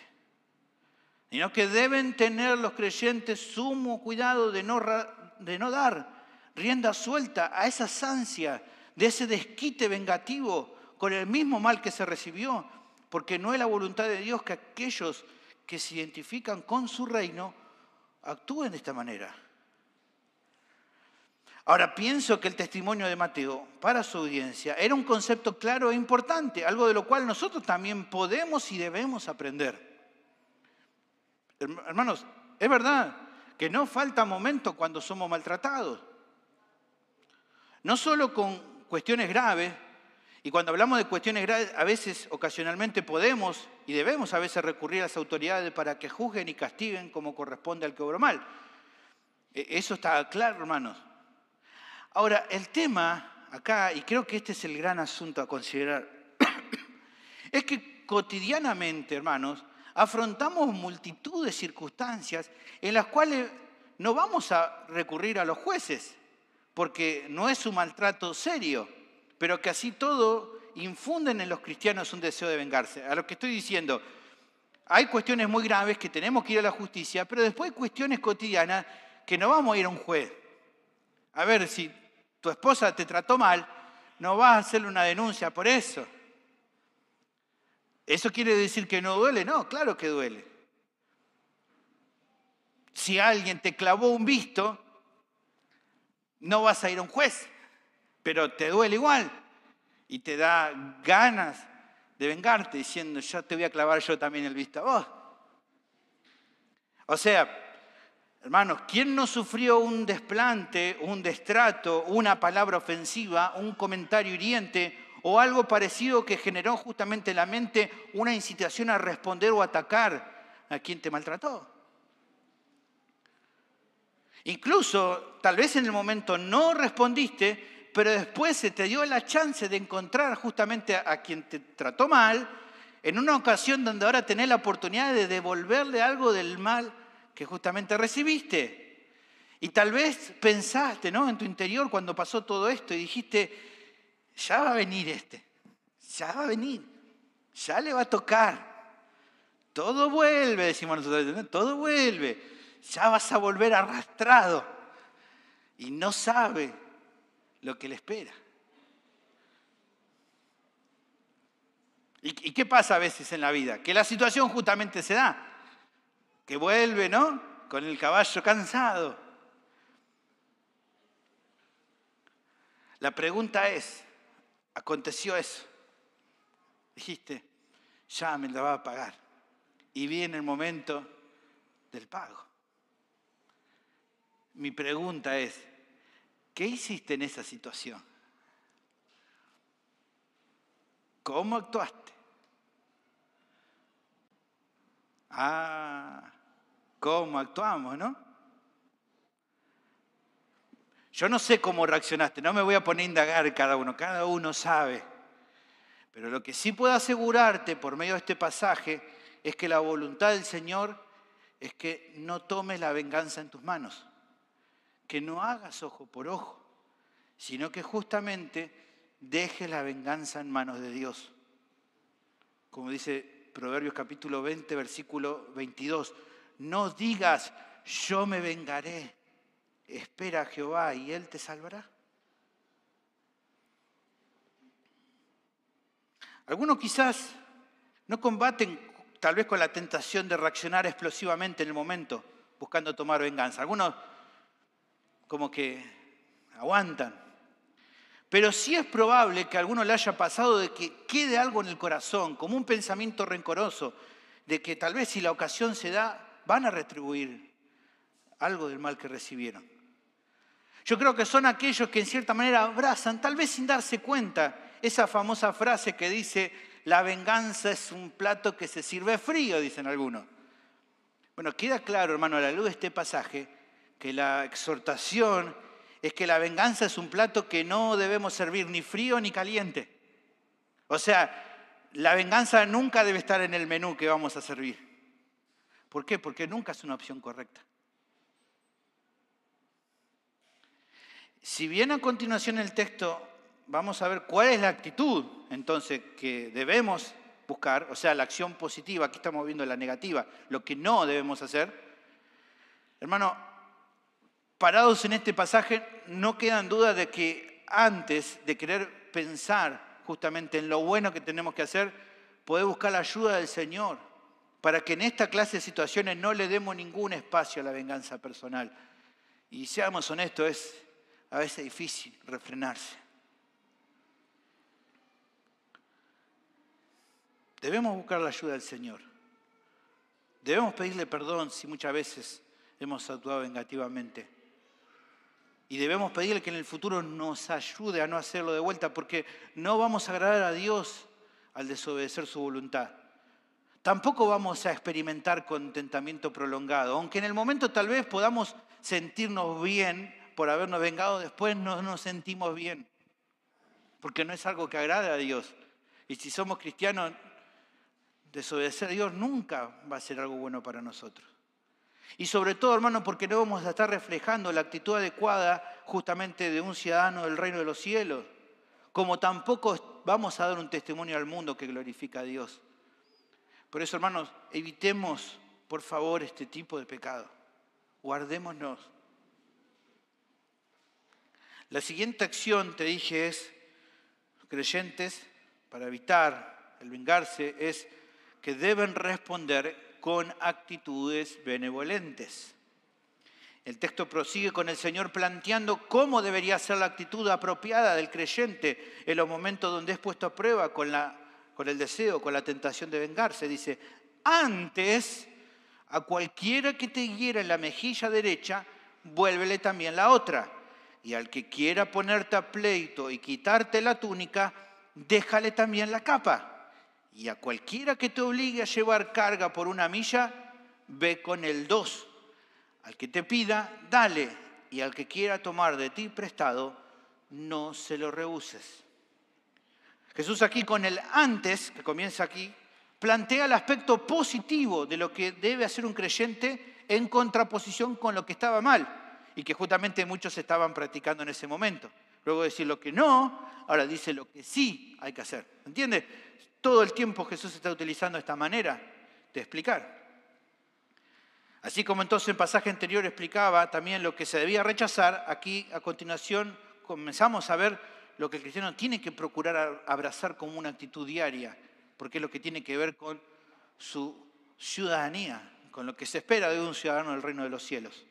sino que deben tener los creyentes sumo cuidado de no dar rienda suelta a esas ansias, de ese desquite vengativo con el mismo mal que se recibió, porque no es la voluntad de Dios que aquellos que se identifican con su reino actúen de esta manera. Ahora, pienso que el testimonio de Mateo para su audiencia era un concepto claro e importante, algo de lo cual nosotros también podemos y debemos aprender. Hermanos, es verdad que no falta momento cuando somos maltratados. No solo con cuestiones graves, y cuando hablamos de cuestiones graves, a veces, ocasionalmente podemos y debemos a veces recurrir a las autoridades para que juzguen y castiguen como corresponde al que obró mal. Eso está claro, hermanos. Ahora, el tema acá, y creo que este es el gran asunto a considerar, es que cotidianamente, hermanos, afrontamos multitud de circunstancias en las cuales no vamos a recurrir a los jueces, porque no es un maltrato serio, pero que así todo infunden en los cristianos un deseo de vengarse. A lo que estoy diciendo, hay cuestiones muy graves que tenemos que ir a la justicia, pero después hay cuestiones cotidianas que no vamos a ir a un juez. A ver, si tu esposa te trató mal, no vas a hacerle una denuncia por eso. ¿Eso quiere decir que no duele? No, claro que duele. Si alguien te clavó un visto, no vas a ir a un juez, pero te duele igual y te da ganas de vengarte diciendo: yo te voy a clavar yo también el visto a vos. O sea, hermanos, ¿quién no sufrió un desplante, un destrato, una palabra ofensiva, un comentario hiriente o algo parecido que generó justamente en la mente una incitación a responder o atacar a quien te maltrató? Incluso, tal vez en el momento no respondiste, pero después se te dio la chance de encontrar justamente a quien te trató mal, en una ocasión donde ahora tenés la oportunidad de devolverle algo del mal que justamente recibiste. Y tal vez pensaste, ¿no?, en tu interior cuando pasó todo esto y dijiste: ya va a venir ya va a venir, ya le va a tocar. Todo vuelve, decimos nosotros, ¿no? Todo vuelve. Ya vas a volver arrastrado y no sabe lo que le espera. ¿Y qué pasa a veces en la vida? Que la situación justamente se da, que vuelve, ¿no?, con el caballo cansado. La pregunta es, aconteció eso, dijiste: ya me la va a pagar, y viene el momento del pago. Mi pregunta es: ¿qué hiciste en esa situación? ¿Cómo actuaste? ¿Cómo actuamos, no? Yo no sé cómo reaccionaste, no me voy a poner a indagar cada uno sabe. Pero lo que sí puedo asegurarte por medio de este pasaje es que la voluntad del Señor es que no tomes la venganza en tus manos, que no hagas ojo por ojo, sino que justamente dejes la venganza en manos de Dios. Como dice Proverbios capítulo 20, versículo 22, no digas, yo me vengaré, espera a Jehová y Él te salvará. Algunos quizás no combaten tal vez con la tentación de reaccionar explosivamente en el momento, buscando tomar venganza. Algunos como que aguantan. Pero sí es probable que a alguno le haya pasado de que quede algo en el corazón, como un pensamiento rencoroso, de que tal vez si la ocasión se da, van a retribuir algo del mal que recibieron. Yo creo que son aquellos que en cierta manera abrazan, tal vez sin darse cuenta, esa famosa frase que dice, la venganza es un plato que se sirve frío, dicen algunos. Bueno, queda claro, hermano, a la luz de este pasaje, que la exhortación es que la venganza es un plato que no debemos servir ni frío ni caliente. O sea, la venganza nunca debe estar en el menú que vamos a servir. ¿Por qué? Porque nunca es una opción correcta. Si bien a continuación el texto vamos a ver cuál es la actitud entonces que debemos buscar, o sea, la acción positiva, aquí estamos viendo la negativa, lo que no debemos hacer. Hermano, parados en este pasaje, no quedan dudas de que antes de querer pensar justamente en lo bueno que tenemos que hacer, poder buscar la ayuda del Señor para que en esta clase de situaciones no le demos ningún espacio a la venganza personal. Y seamos honestos, es a veces difícil refrenarse. Debemos buscar la ayuda del Señor. Debemos pedirle perdón si muchas veces hemos actuado vengativamente. Y debemos pedirle que en el futuro nos ayude a no hacerlo de vuelta, porque no vamos a agradar a Dios al desobedecer su voluntad. Tampoco vamos a experimentar contentamiento prolongado, aunque en el momento tal vez podamos sentirnos bien por habernos vengado, después no nos sentimos bien, porque no es algo que agrade a Dios. Y si somos cristianos, desobedecer a Dios nunca va a ser algo bueno para nosotros. Y sobre todo, hermano, porque no vamos a estar reflejando la actitud adecuada justamente de un ciudadano del reino de los cielos, como tampoco vamos a dar un testimonio al mundo que glorifica a Dios. Por eso, hermanos, evitemos, por favor, este tipo de pecado. Guardémonos. La siguiente acción, te dije, es, los creyentes, para evitar el vengarse, es que deben responder con actitudes benevolentes. El texto prosigue con el Señor planteando cómo debería ser la actitud apropiada del creyente en los momentos donde es puesto a prueba con el deseo, con la tentación de vengarse. Dice, antes, a cualquiera que te hiera en la mejilla derecha, vuélvele también la otra. Y al que quiera ponerte a pleito y quitarte la túnica, déjale también la capa. Y a cualquiera que te obligue a llevar carga por 1 milla, ve con el 2. Al que te pida, dale. Y al que quiera tomar de ti prestado, no se lo rehuses. Jesús aquí con el antes, que comienza aquí, plantea el aspecto positivo de lo que debe hacer un creyente en contraposición con lo que estaba mal y que justamente muchos estaban practicando en ese momento. Luego de decir lo que no, ahora dice lo que sí hay que hacer. ¿Entiendes? Todo el tiempo Jesús está utilizando esta manera de explicar. Así como entonces en pasaje anterior explicaba también lo que se debía rechazar, aquí a continuación comenzamos a ver lo que el cristiano tiene que procurar abrazar como una actitud diaria, porque es lo que tiene que ver con su ciudadanía, con lo que se espera de un ciudadano del reino de los cielos.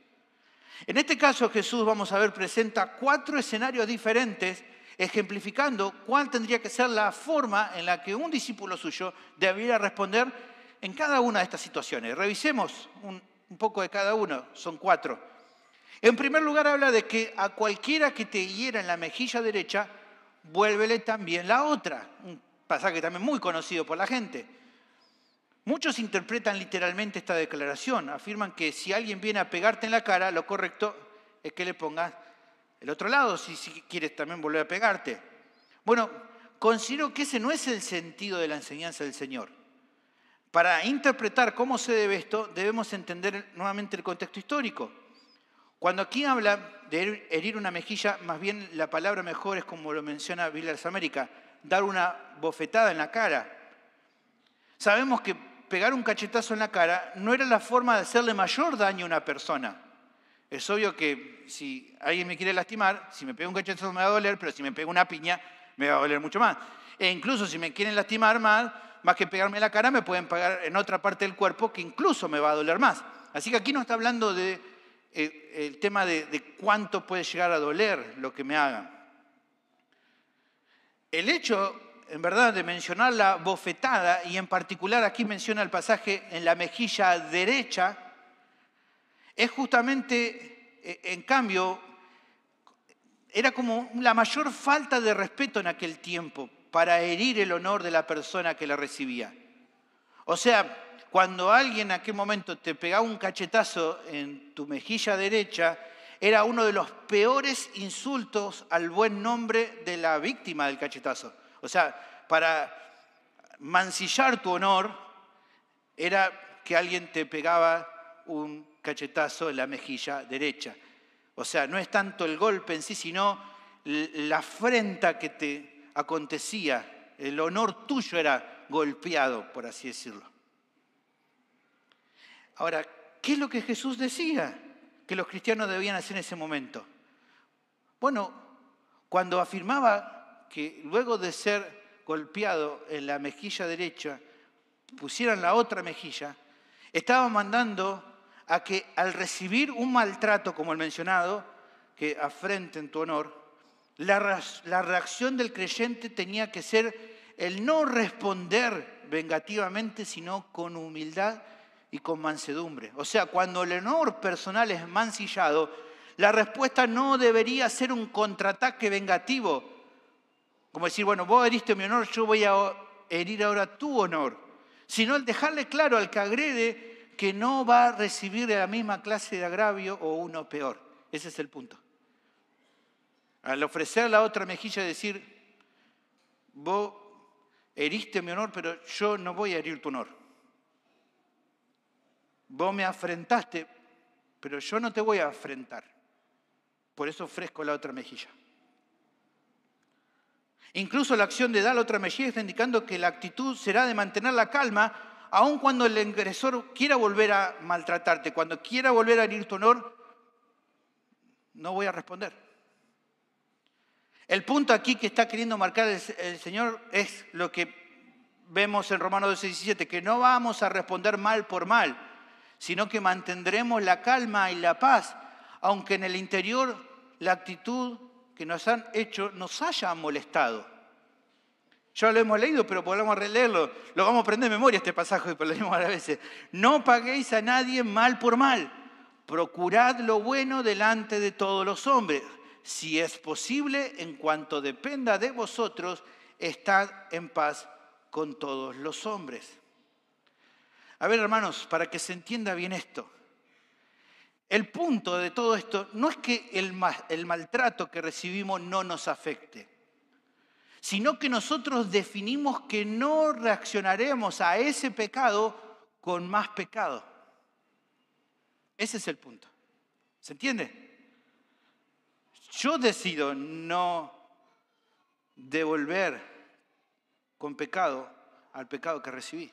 En este caso Jesús, vamos a ver, presenta 4 escenarios diferentes, ejemplificando cuál tendría que ser la forma en la que un discípulo suyo debería responder en cada una de estas situaciones. Revisemos un poco de cada uno, son 4. En primer lugar habla de que a cualquiera que te hiera en la mejilla derecha, vuélvele también la otra. Un pasaje también muy conocido por la gente. Muchos interpretan literalmente esta declaración. Afirman que si alguien viene a pegarte en la cara, lo correcto es que le pongas el otro lado, si quieres también volver a pegarte. Bueno, considero que ese no es el sentido de la enseñanza del Señor. Para interpretar cómo se debe esto, debemos entender nuevamente el contexto histórico. Cuando aquí habla de herir una mejilla, más bien la palabra mejor es como lo menciona Vilars América, dar una bofetada en la cara. Sabemos que pegar un cachetazo en la cara no era la forma de hacerle mayor daño a una persona. Es obvio que si alguien me quiere lastimar, si me pega un cachetazo me va a doler, pero si me pega una piña me va a doler mucho más. E incluso si me quieren lastimar más que pegarme en la cara, me pueden pegar en otra parte del cuerpo que incluso me va a doler más. Así que aquí no está hablando de el tema de cuánto puede llegar a doler lo que me hagan. El hecho, en verdad, de mencionar la bofetada, y en particular aquí menciona el pasaje en la mejilla derecha, es justamente, en cambio, era como la mayor falta de respeto en aquel tiempo para herir el honor de la persona que la recibía. O sea, cuando alguien en aquel momento te pegaba un cachetazo en tu mejilla derecha, era uno de los peores insultos al buen nombre de la víctima del cachetazo. O sea, para mancillar tu honor, era que alguien te pegaba un cachetazo en la mejilla derecha. O sea, no es tanto el golpe en sí, sino la afrenta que te acontecía. El honor tuyo era golpeado, por así decirlo. Ahora, ¿qué es lo que Jesús decía que los cristianos debían hacer en ese momento? Bueno, cuando afirmaba que luego de ser golpeado en la mejilla derecha, pusieran la otra mejilla, estaba mandando a que al recibir un maltrato como el mencionado, que afrenten tu honor, la reacción del creyente tenía que ser el no responder vengativamente, sino con humildad y con mansedumbre. O sea, cuando el honor personal es mancillado, la respuesta no debería ser un contraataque vengativo. Como decir, bueno, vos heriste mi honor, yo voy a herir ahora tu honor. Sino el dejarle claro al que agrede que no va a recibir la misma clase de agravio o uno peor. Ese es el punto. Al ofrecer la otra mejilla, decir, vos heriste mi honor, pero yo no voy a herir tu honor. Vos me afrentaste, pero yo no te voy a afrentar. Por eso ofrezco la otra mejilla. Incluso la acción de dar la otra mejilla está indicando que la actitud será de mantener la calma, aun cuando el agresor quiera volver a maltratarte, cuando quiera volver a herir tu honor, no voy a responder. El punto aquí que está queriendo marcar el Señor es lo que vemos en Romanos 12:17, que no vamos a responder mal por mal, sino que mantendremos la calma y la paz, aunque en el interior la actitud que nos han hecho nos haya molestado. Ya lo hemos leído, pero volvamos a releerlo. Lo vamos a aprender de memoria este pasaje, pero lo leímos varias veces. No paguéis a nadie mal por mal. Procurad lo bueno delante de todos los hombres. Si es posible, en cuanto dependa de vosotros, estad en paz con todos los hombres. A ver, hermanos, para que se entienda bien esto. El punto de todo esto no es que el maltrato que recibimos no nos afecte, sino que nosotros definimos que no reaccionaremos a ese pecado con más pecado. Ese es el punto. ¿Se entiende? Yo decido no devolver con pecado al pecado que recibí,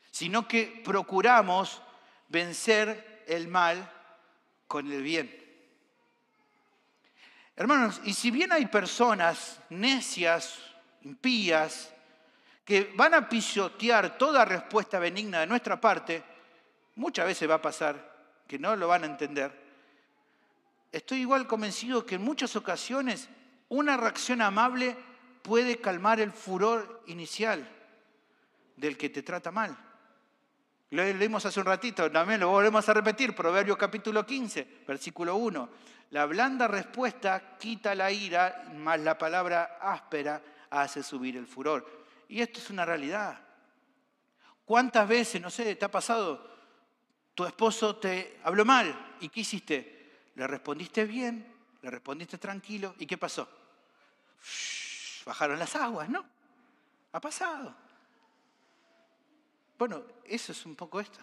sino que procuramos vencer el mal con el bien. Hermanos, y si bien hay personas necias, impías, que van a pisotear toda respuesta benigna de nuestra parte, muchas veces va a pasar que no lo van a entender. Estoy igual convencido que en muchas ocasiones una reacción amable puede calmar el furor inicial del que te trata mal. Lo leímos hace un ratito, también lo volvemos a repetir, Proverbios capítulo 15, versículo 1. La blanda respuesta quita la ira, mas la palabra áspera hace subir el furor. Y esto es una realidad. ¿Cuántas veces, no sé, te ha pasado, tu esposo te habló mal y qué hiciste? Le respondiste bien, le respondiste tranquilo, ¿y qué pasó? bajaron las aguas, ¿no? Ha pasado. Bueno, eso es un poco esto.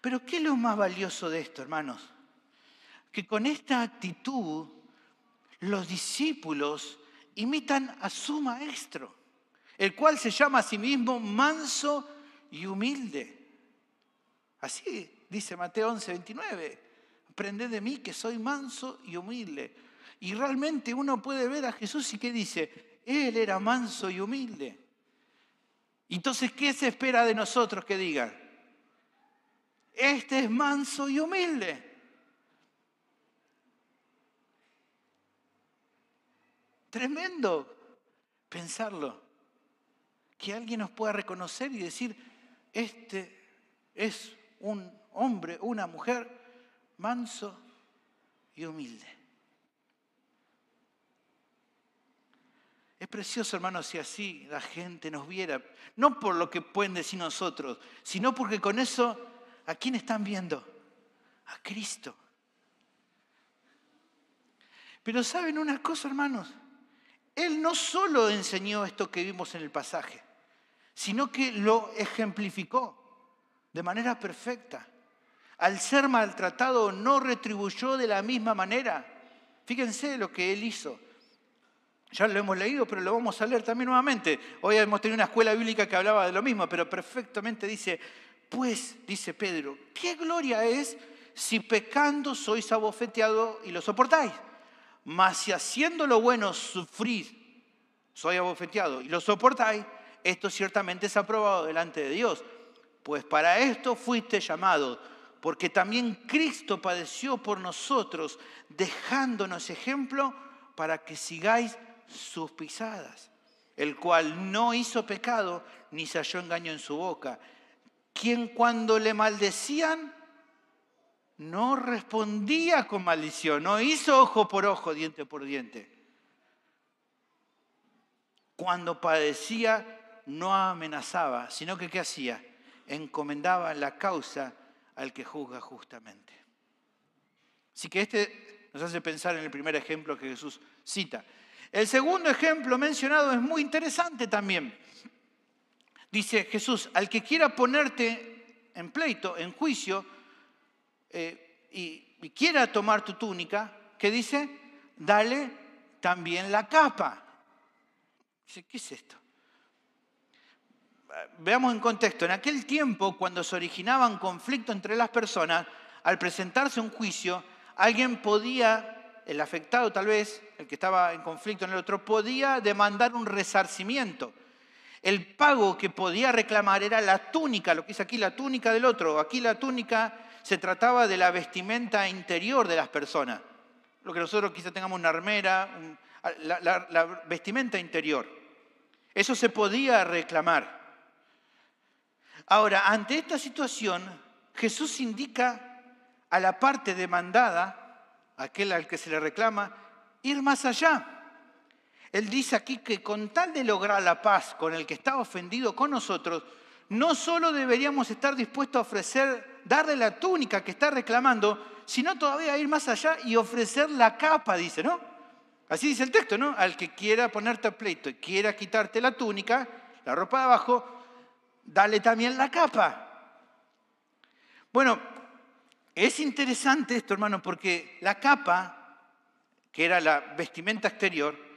Pero ¿qué es lo más valioso de esto, hermanos? Que con esta actitud los discípulos imitan a su maestro, el cual se llama a sí mismo manso y humilde. Así dice Mateo 11:29. Aprended de mí que soy manso y humilde. Y realmente uno puede ver a Jesús y ¿qué dice? Él era manso y humilde. Entonces, ¿qué se espera de nosotros que digan? Este es manso y humilde. Tremendo pensarlo. Que alguien nos pueda reconocer y decir, este es un hombre, una mujer manso y humilde. Es precioso, hermanos, si así la gente nos viera. No por lo que pueden decir nosotros, sino porque con eso, ¿a quién están viendo? A Cristo. Pero ¿saben una cosa, hermanos? Él no solo enseñó esto que vimos en el pasaje, sino que lo ejemplificó de manera perfecta. Al ser maltratado no retribuyó de la misma manera. Fíjense lo que él hizo. Ya lo hemos leído, pero lo vamos a leer también nuevamente. Hoy hemos tenido una escuela bíblica que hablaba de lo mismo, pero perfectamente dice, pues, dice Pedro, ¿qué gloria es si pecando sois abofeteados y lo soportáis? Mas si haciendo lo bueno sufrís, sois abofeteados y lo soportáis, esto ciertamente es aprobado delante de Dios. Pues para esto fuiste llamados, porque también Cristo padeció por nosotros, dejándonos ejemplo para que sigáis sus pisadas, el cual no hizo pecado ni se halló engaño en su boca, quien cuando le maldecían no respondía con maldición, no hizo ojo por ojo, diente por diente. Cuando padecía no amenazaba, sino que ¿qué hacía? Encomendaba la causa al que juzga justamente. Así que este nos hace pensar en el primer ejemplo que Jesús cita. El segundo ejemplo mencionado es muy interesante también. Dice Jesús, al que quiera ponerte en pleito, en juicio, y quiera tomar tu túnica, ¿qué dice? Dale también la capa. Dice, ¿qué es esto? Veamos en contexto. En aquel tiempo, cuando se originaban conflictos entre las personas, al presentarse un juicio, alguien podía, el afectado tal vez, el que estaba en conflicto en el otro, podía demandar un resarcimiento. El pago que podía reclamar era la túnica, lo que dice aquí, la túnica del otro. Aquí la túnica se trataba de la vestimenta interior de las personas. Lo que nosotros quizá tengamos una armera, la vestimenta interior. Eso se podía reclamar. Ahora, ante esta situación, Jesús indica a la parte demandada, aquel al que se le reclama, ir más allá. Él dice aquí que con tal de lograr la paz con el que está ofendido con nosotros, no solo deberíamos estar dispuestos a ofrecer, darle la túnica que está reclamando, sino todavía ir más allá y ofrecer la capa, dice, ¿no? Así dice el texto, ¿no? Al que quiera ponerte a pleito y quiera quitarte la túnica, la ropa de abajo, dale también la capa. Bueno, es interesante esto, hermano, porque la capa, que era la vestimenta exterior,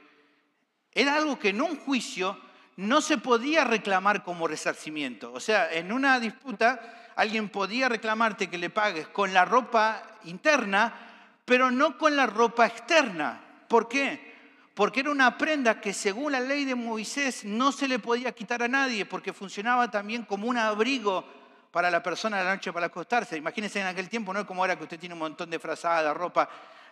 era algo que en un juicio no se podía reclamar como resarcimiento. O sea, en una disputa alguien podía reclamarte que le pagues con la ropa interna, pero no con la ropa externa. ¿Por qué? Porque era una prenda que según la ley de Moisés no se le podía quitar a nadie, porque funcionaba también como un abrigo para la persona de la noche para acostarse. Imagínense en aquel tiempo, no es como ahora que usted tiene un montón de frazada, ropa.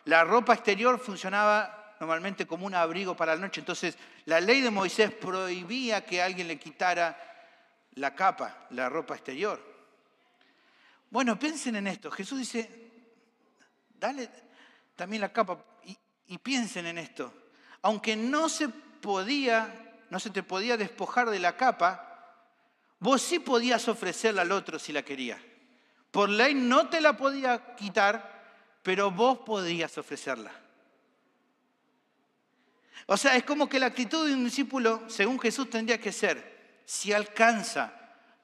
La ropa exterior funcionaba normalmente como un abrigo para la noche. Entonces, la ley de Moisés prohibía que alguien le quitara la capa, la ropa exterior. Bueno, piensen en esto. Jesús dice, dale también la capa y piensen en esto. Aunque no se te podía despojar de la capa, vos sí podías ofrecerla al otro si la querías. Por ley no te la podía quitar, pero vos podías ofrecerla. O sea, es como que la actitud de un discípulo, según Jesús, tendría que ser, si alcanza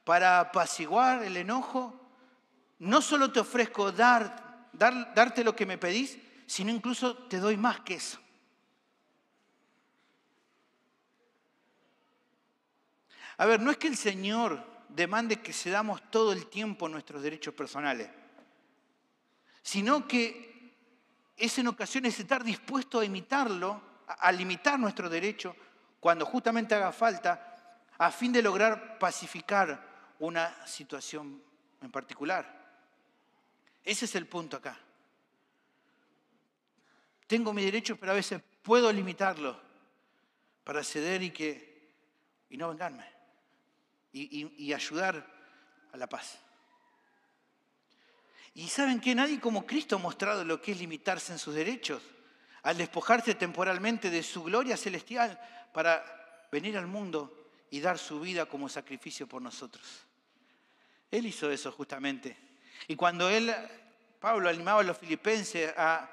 para apaciguar el enojo, no solo te ofrezco darte lo que me pedís, sino incluso te doy más que eso. A ver, no es que el Señor demande que cedamos todo el tiempo nuestros derechos personales, sino que es en ocasiones estar dispuesto a imitarlo, a limitar nuestro derecho cuando justamente haga falta, a fin de lograr pacificar una situación en particular. Ese es el punto acá. Tengo mi derecho, pero a veces puedo limitarlo para ceder y no vengarme y ayudar a la paz. Y ¿saben qué? Nadie como Cristo ha mostrado lo que es limitarse en sus derechos, al despojarse temporalmente de su gloria celestial para venir al mundo y dar su vida como sacrificio por nosotros. Él hizo eso justamente. Y cuando Pablo animaba a los filipenses a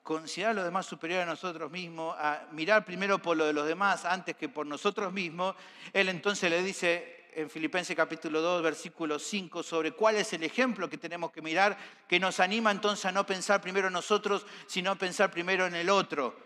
considerar a los demás superiores a nosotros mismos, a mirar primero por lo de los demás antes que por nosotros mismos, él entonces le dice en Filipenses capítulo 2, versículo 5, sobre cuál es el ejemplo que tenemos que mirar, que nos anima entonces a no pensar primero en nosotros, sino a pensar primero en el otro.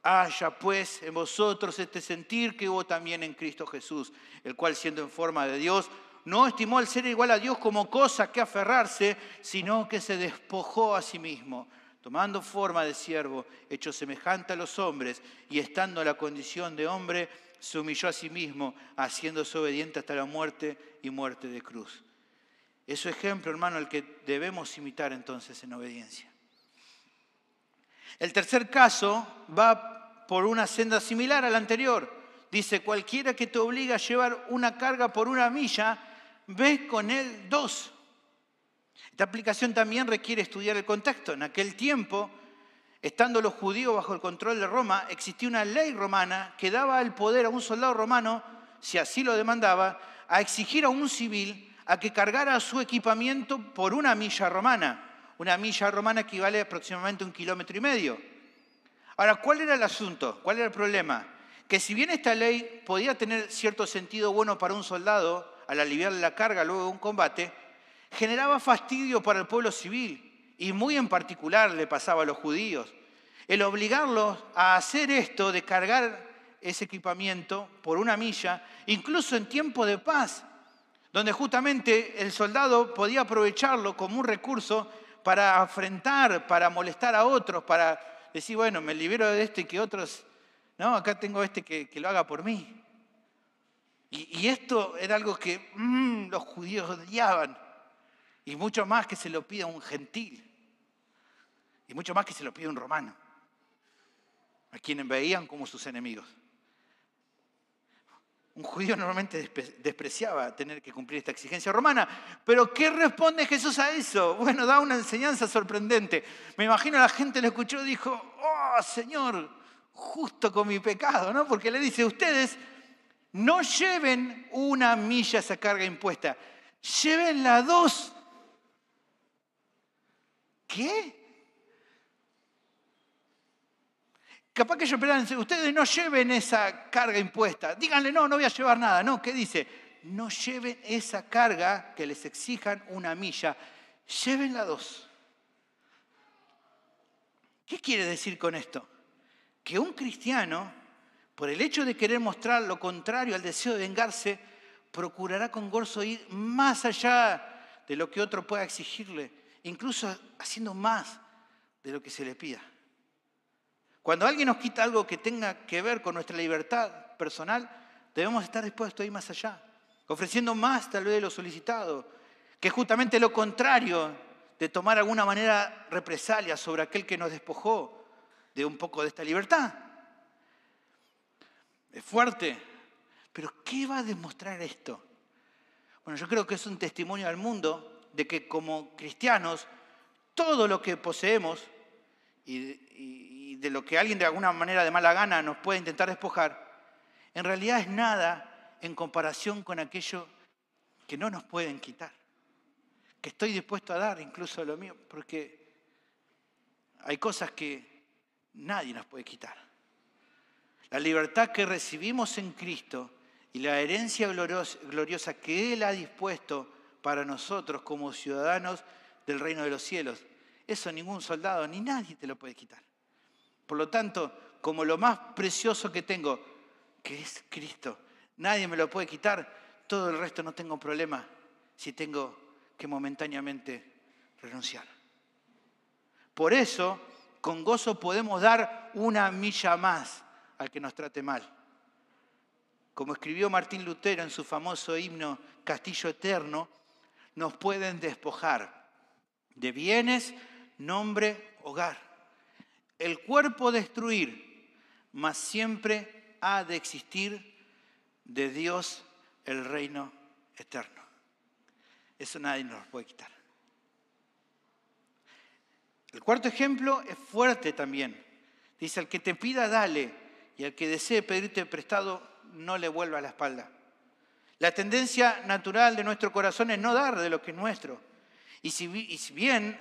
Haya pues en vosotros este sentir que hubo también en Cristo Jesús, el cual siendo en forma de Dios, no estimó el ser igual a Dios como cosa que aferrarse, sino que se despojó a sí mismo, tomando forma de siervo, hecho semejante a los hombres, y estando en la condición de hombre, se humilló a sí mismo, haciéndose obediente hasta la muerte y muerte de cruz. Es su ejemplo, hermano, el que debemos imitar entonces en obediencia. El tercer caso va por una senda similar a la anterior. Dice, cualquiera que te obliga a llevar una carga por 1 milla, ve con él 2. Esta aplicación también requiere estudiar el contexto. En aquel tiempo, estando los judíos bajo el control de Roma, existía una ley romana que daba el poder a un soldado romano, si así lo demandaba, a exigir a un civil a que cargara su equipamiento por 1 milla romana. 1 milla romana equivale aproximadamente a 1,5 kilómetros. Ahora, ¿cuál era el asunto? ¿Cuál era el problema? Que si bien esta ley podía tener cierto sentido bueno para un soldado, al aliviarle la carga luego de un combate, generaba fastidio para el pueblo civil y muy en particular le pasaba a los judíos. El obligarlos a hacer esto de cargar ese equipamiento por 1 milla, incluso en tiempo de paz, donde justamente el soldado podía aprovecharlo como un recurso para afrentar, para molestar a otros, para decir, bueno, me libero de este y que otros, no, acá tengo este que lo haga por mí. Y esto era algo que los judíos odiaban. Y mucho más que se lo pida un gentil. Y mucho más que se lo pida un romano. A quienes veían como sus enemigos. Un judío normalmente despreciaba tener que cumplir esta exigencia romana. Pero ¿qué responde Jesús a eso? Bueno, da una enseñanza sorprendente. Me imagino la gente lo escuchó y dijo, oh, Señor, justo con mi pecado, ¿no? Porque le dice, ustedes no lleven 1 milla esa carga impuesta, llévenla 2. ¿Qué? Capaz que ellos pensaban, ustedes no lleven esa carga impuesta. Díganle, no voy a llevar nada. No, ¿qué dice? No lleven esa carga que les exijan 1 milla. Llévenla 2. ¿Qué quiere decir con esto? Que un cristiano, por el hecho de querer mostrar lo contrario al deseo de vengarse, procurará con gozo ir más allá de lo que otro pueda exigirle, incluso haciendo más de lo que se le pida. Cuando alguien nos quita algo que tenga que ver con nuestra libertad personal, debemos estar dispuestos a ir más allá, ofreciendo más tal vez de lo solicitado, que es justamente lo contrario de tomar alguna manera represalia sobre aquel que nos despojó de un poco de esta libertad. Es fuerte, pero ¿qué va a demostrar esto? Bueno, yo creo que es un testimonio al mundo de que como cristianos, todo lo que poseemos y de lo que alguien de alguna manera de mala gana nos puede intentar despojar, en realidad es nada en comparación con aquello que no nos pueden quitar, que estoy dispuesto a dar incluso lo mío, porque hay cosas que nadie nos puede quitar. La libertad que recibimos en Cristo y la herencia gloriosa que Él ha dispuesto para nosotros como ciudadanos del reino de los cielos. Eso ningún soldado ni nadie te lo puede quitar. Por lo tanto, como lo más precioso que tengo, que es Cristo, nadie me lo puede quitar, todo el resto no tengo problema si tengo que momentáneamente renunciar. Por eso, con gozo podemos dar una milla más al que nos trate mal. Como escribió Martín Lutero en su famoso himno Castillo Eterno, nos pueden despojar de bienes, nombre, hogar. El cuerpo destruir, mas siempre ha de existir de Dios el reino eterno. Eso nadie nos lo puede quitar. El cuarto ejemplo es fuerte también. Dice, al que te pida, dale, y al que desee pedirte prestado, no le vuelva la espalda. La tendencia natural de nuestro corazón es no dar de lo que es nuestro. Y si bien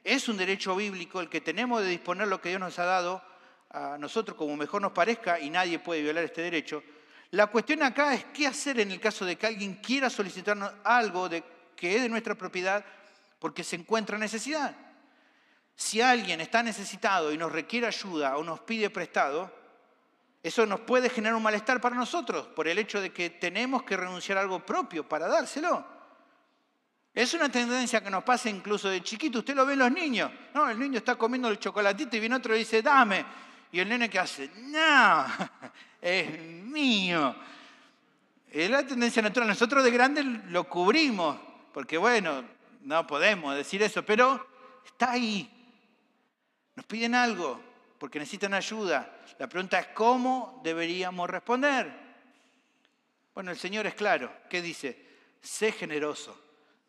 es un derecho bíblico el que tenemos de disponer lo que Dios nos ha dado a nosotros como mejor nos parezca, y nadie puede violar este derecho, la cuestión acá es qué hacer en el caso de que alguien quiera solicitarnos algo que es de nuestra propiedad porque se encuentra en necesidad. Si alguien está necesitado y nos requiere ayuda o nos pide prestado, eso nos puede generar un malestar para nosotros por el hecho de que tenemos que renunciar a algo propio para dárselo. Es una tendencia que nos pasa incluso de chiquito. Usted lo ve en los niños. No, el niño está comiendo el chocolatito y viene otro y dice, dame. Y el nene, ¿qué hace? No, es mío. Es la tendencia natural. Nosotros de grandes lo cubrimos, porque bueno, no podemos decir eso, pero está ahí. Nos piden algo porque necesitan ayuda. La pregunta es ¿cómo deberíamos responder? Bueno, el Señor es claro. ¿Qué dice? Sé generoso,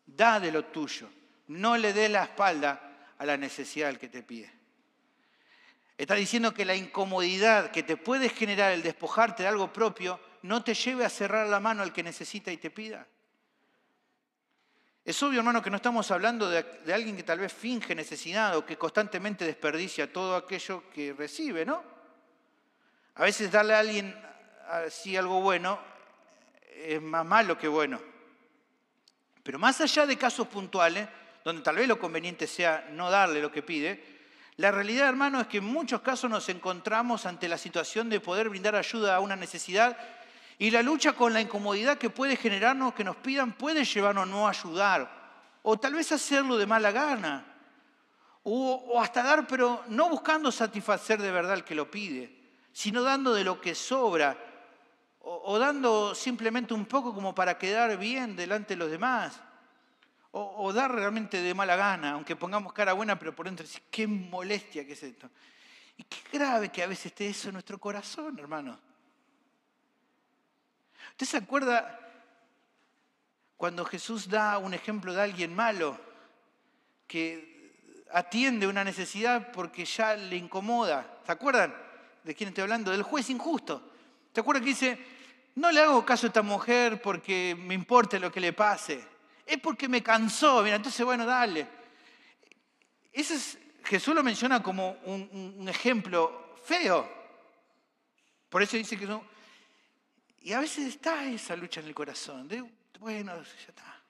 da de lo tuyo, no le dé la espalda a la necesidad del que te pide. Está diciendo que la incomodidad que te puede generar el despojarte de algo propio no te lleve a cerrar la mano al que necesita y te pida. Es obvio, hermano, que no estamos hablando de alguien que tal vez finge necesidad o que constantemente desperdicia todo aquello que recibe, ¿no? A veces darle a alguien así algo bueno es más malo que bueno. Pero más allá de casos puntuales, donde tal vez lo conveniente sea no darle lo que pide, la realidad, hermano, es que en muchos casos nos encontramos ante la situación de poder brindar ayuda a una necesidad y la lucha con la incomodidad que puede generarnos que nos pidan puede llevarnos a no ayudar o tal vez hacerlo de mala gana o hasta dar, pero no buscando satisfacer de verdad al que lo pide, sino dando de lo que sobra o dando simplemente un poco como para quedar bien delante de los demás. O dar realmente de mala gana, aunque pongamos cara buena, pero por dentro decir, qué molestia que es esto. Y qué grave que a veces esté eso en nuestro corazón, hermano. ¿Usted se acuerda cuando Jesús da un ejemplo de alguien malo que atiende una necesidad porque ya le incomoda? ¿Se acuerdan de quién estoy hablando? Del juez injusto. ¿Se acuerdan que dice, no le hago caso a esta mujer porque me importe lo que le pase? Es porque me cansó, mira, entonces bueno, dale. Jesús lo menciona como un ejemplo feo. Por eso dice que no. Y a veces está esa lucha en el corazón. De, bueno, ya está.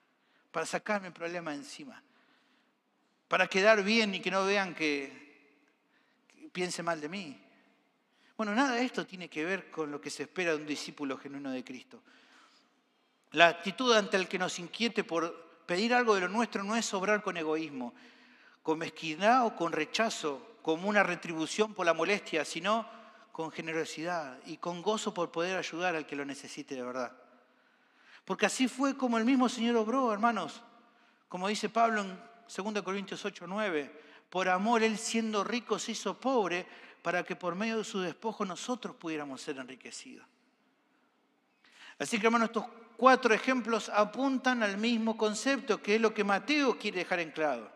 Para sacarme el problema de encima. Para quedar bien y que no vean que piense mal de mí. Bueno, nada de esto tiene que ver con lo que se espera de un discípulo genuino de Cristo. La actitud ante el que nos inquiete por pedir algo de lo nuestro no es obrar con egoísmo, con mezquindad o con rechazo, como una retribución por la molestia, sino con generosidad y con gozo por poder ayudar al que lo necesite de verdad. Porque así fue como el mismo Señor obró, hermanos. Como dice Pablo en 2 Corintios 8:9, por amor Él siendo rico se hizo pobre para que por medio de su despojo nosotros pudiéramos ser enriquecidos. Así que, hermanos, estos 4 ejemplos apuntan al mismo concepto, que es lo que Mateo quiere dejar en claro.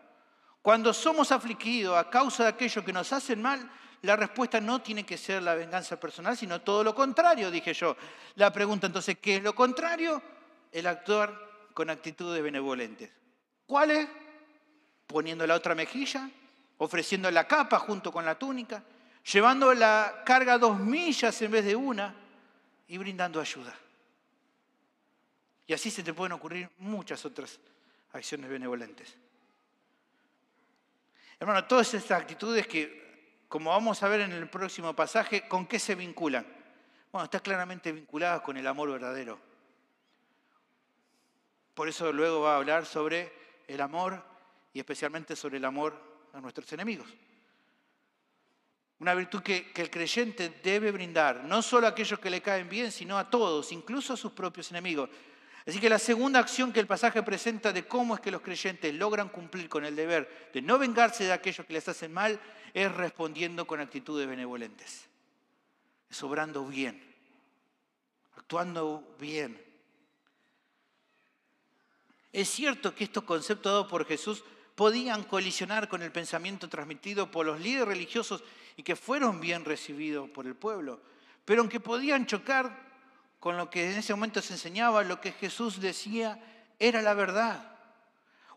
Cuando somos afligidos a causa de aquello que nos hacen mal, la respuesta no tiene que ser la venganza personal, sino todo lo contrario, dije yo. La pregunta entonces, ¿qué es lo contrario? El actuar con actitudes benevolentes. ¿Cuáles? Poniendo la otra mejilla, ofreciendo la capa junto con la túnica, llevando la carga 2 millas en vez de una y brindando ayuda. Y así se te pueden ocurrir muchas otras acciones benevolentes. Hermano, todas estas actitudes que, como vamos a ver en el próximo pasaje, ¿con qué se vinculan? Bueno, están claramente vinculadas con el amor verdadero. Por eso luego va a hablar sobre el amor y especialmente sobre el amor a nuestros enemigos. Una virtud que el creyente debe brindar, no solo a aquellos que le caen bien, sino a todos, incluso a sus propios enemigos. Así que la segunda acción que el pasaje presenta de cómo es que los creyentes logran cumplir con el deber de no vengarse de aquellos que les hacen mal es respondiendo con actitudes benevolentes. Es obrando bien, actuando bien. Es cierto que estos conceptos dados por Jesús podían colisionar con el pensamiento transmitido por los líderes religiosos y que fueron bien recibidos por el pueblo, pero aunque podían chocar con lo que en ese momento se enseñaba, lo que Jesús decía era la verdad.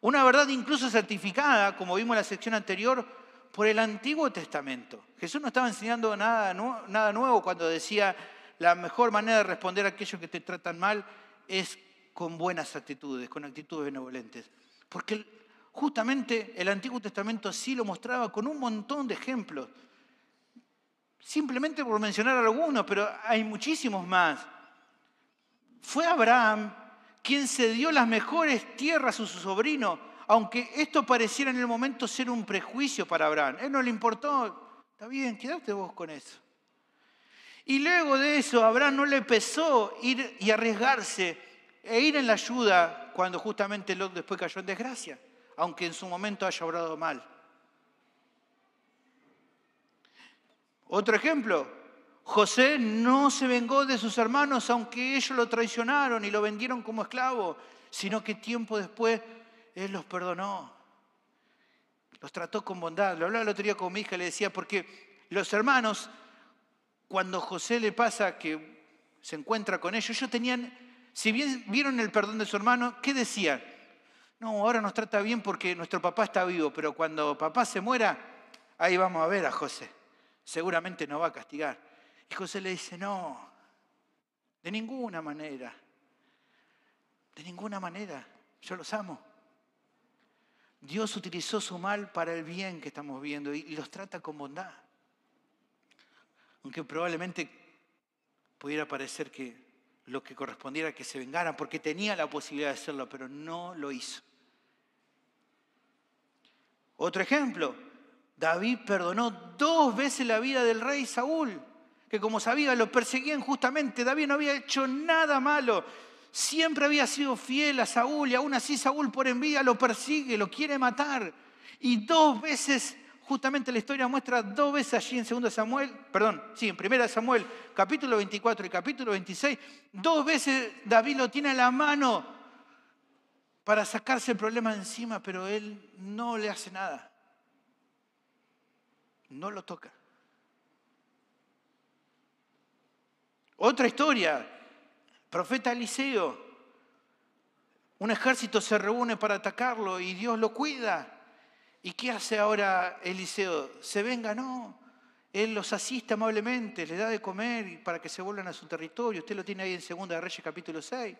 Una verdad incluso certificada, como vimos en la sección anterior, por el Antiguo Testamento. Jesús no estaba enseñando nada nuevo cuando decía la mejor manera de responder a aquellos que te tratan mal es con buenas actitudes, con actitudes benevolentes. Porque justamente el Antiguo Testamento así lo mostraba con un montón de ejemplos. Simplemente por mencionar algunos, pero hay muchísimos más. Fue Abraham quien cedió las mejores tierras a su sobrino, aunque esto pareciera en el momento ser un prejuicio para Abraham. A él no le importó, está bien, quédate vos con eso. Y luego de eso, a Abraham no le pesó ir y arriesgarse e ir en la ayuda cuando justamente Lot después cayó en desgracia, aunque en su momento haya obrado mal. Otro ejemplo. José no se vengó de sus hermanos aunque ellos lo traicionaron y lo vendieron como esclavo, sino que tiempo después él los perdonó. Los trató con bondad. Lo hablaba el otro día con mi hija, le decía, porque los hermanos, cuando José le pasa que se encuentra con ellos tenían, si bien vieron el perdón de su hermano, ¿qué decían? No, ahora nos trata bien porque nuestro papá está vivo, pero cuando papá se muera, ahí vamos a ver a José. Seguramente nos va a castigar. Y José le dice, no, de ninguna manera, yo los amo. Dios utilizó su mal para el bien que estamos viendo y los trata con bondad. Aunque probablemente pudiera parecer que lo que correspondiera era que se vengaran porque tenía la posibilidad de hacerlo, pero no lo hizo. Otro ejemplo, David perdonó 2 veces la vida del rey Saúl, que como sabía lo perseguían justamente. David no había hecho nada malo, siempre había sido fiel a Saúl y aún así Saúl por envidia lo persigue, lo quiere matar. Y 2 veces, justamente la historia muestra 2 veces allí en 1 Samuel, capítulo 24 y capítulo 26, 2 veces David lo tiene a la mano para sacarse el problema de encima, pero él no le hace nada. No lo toca. Otra historia, profeta Eliseo. Un ejército se reúne para atacarlo y Dios lo cuida. ¿Y qué hace ahora Eliseo? ¿Se venga? No. Él los asiste amablemente, les da de comer para que se vuelvan a su territorio. Usted lo tiene ahí en 2 de Reyes capítulo 6.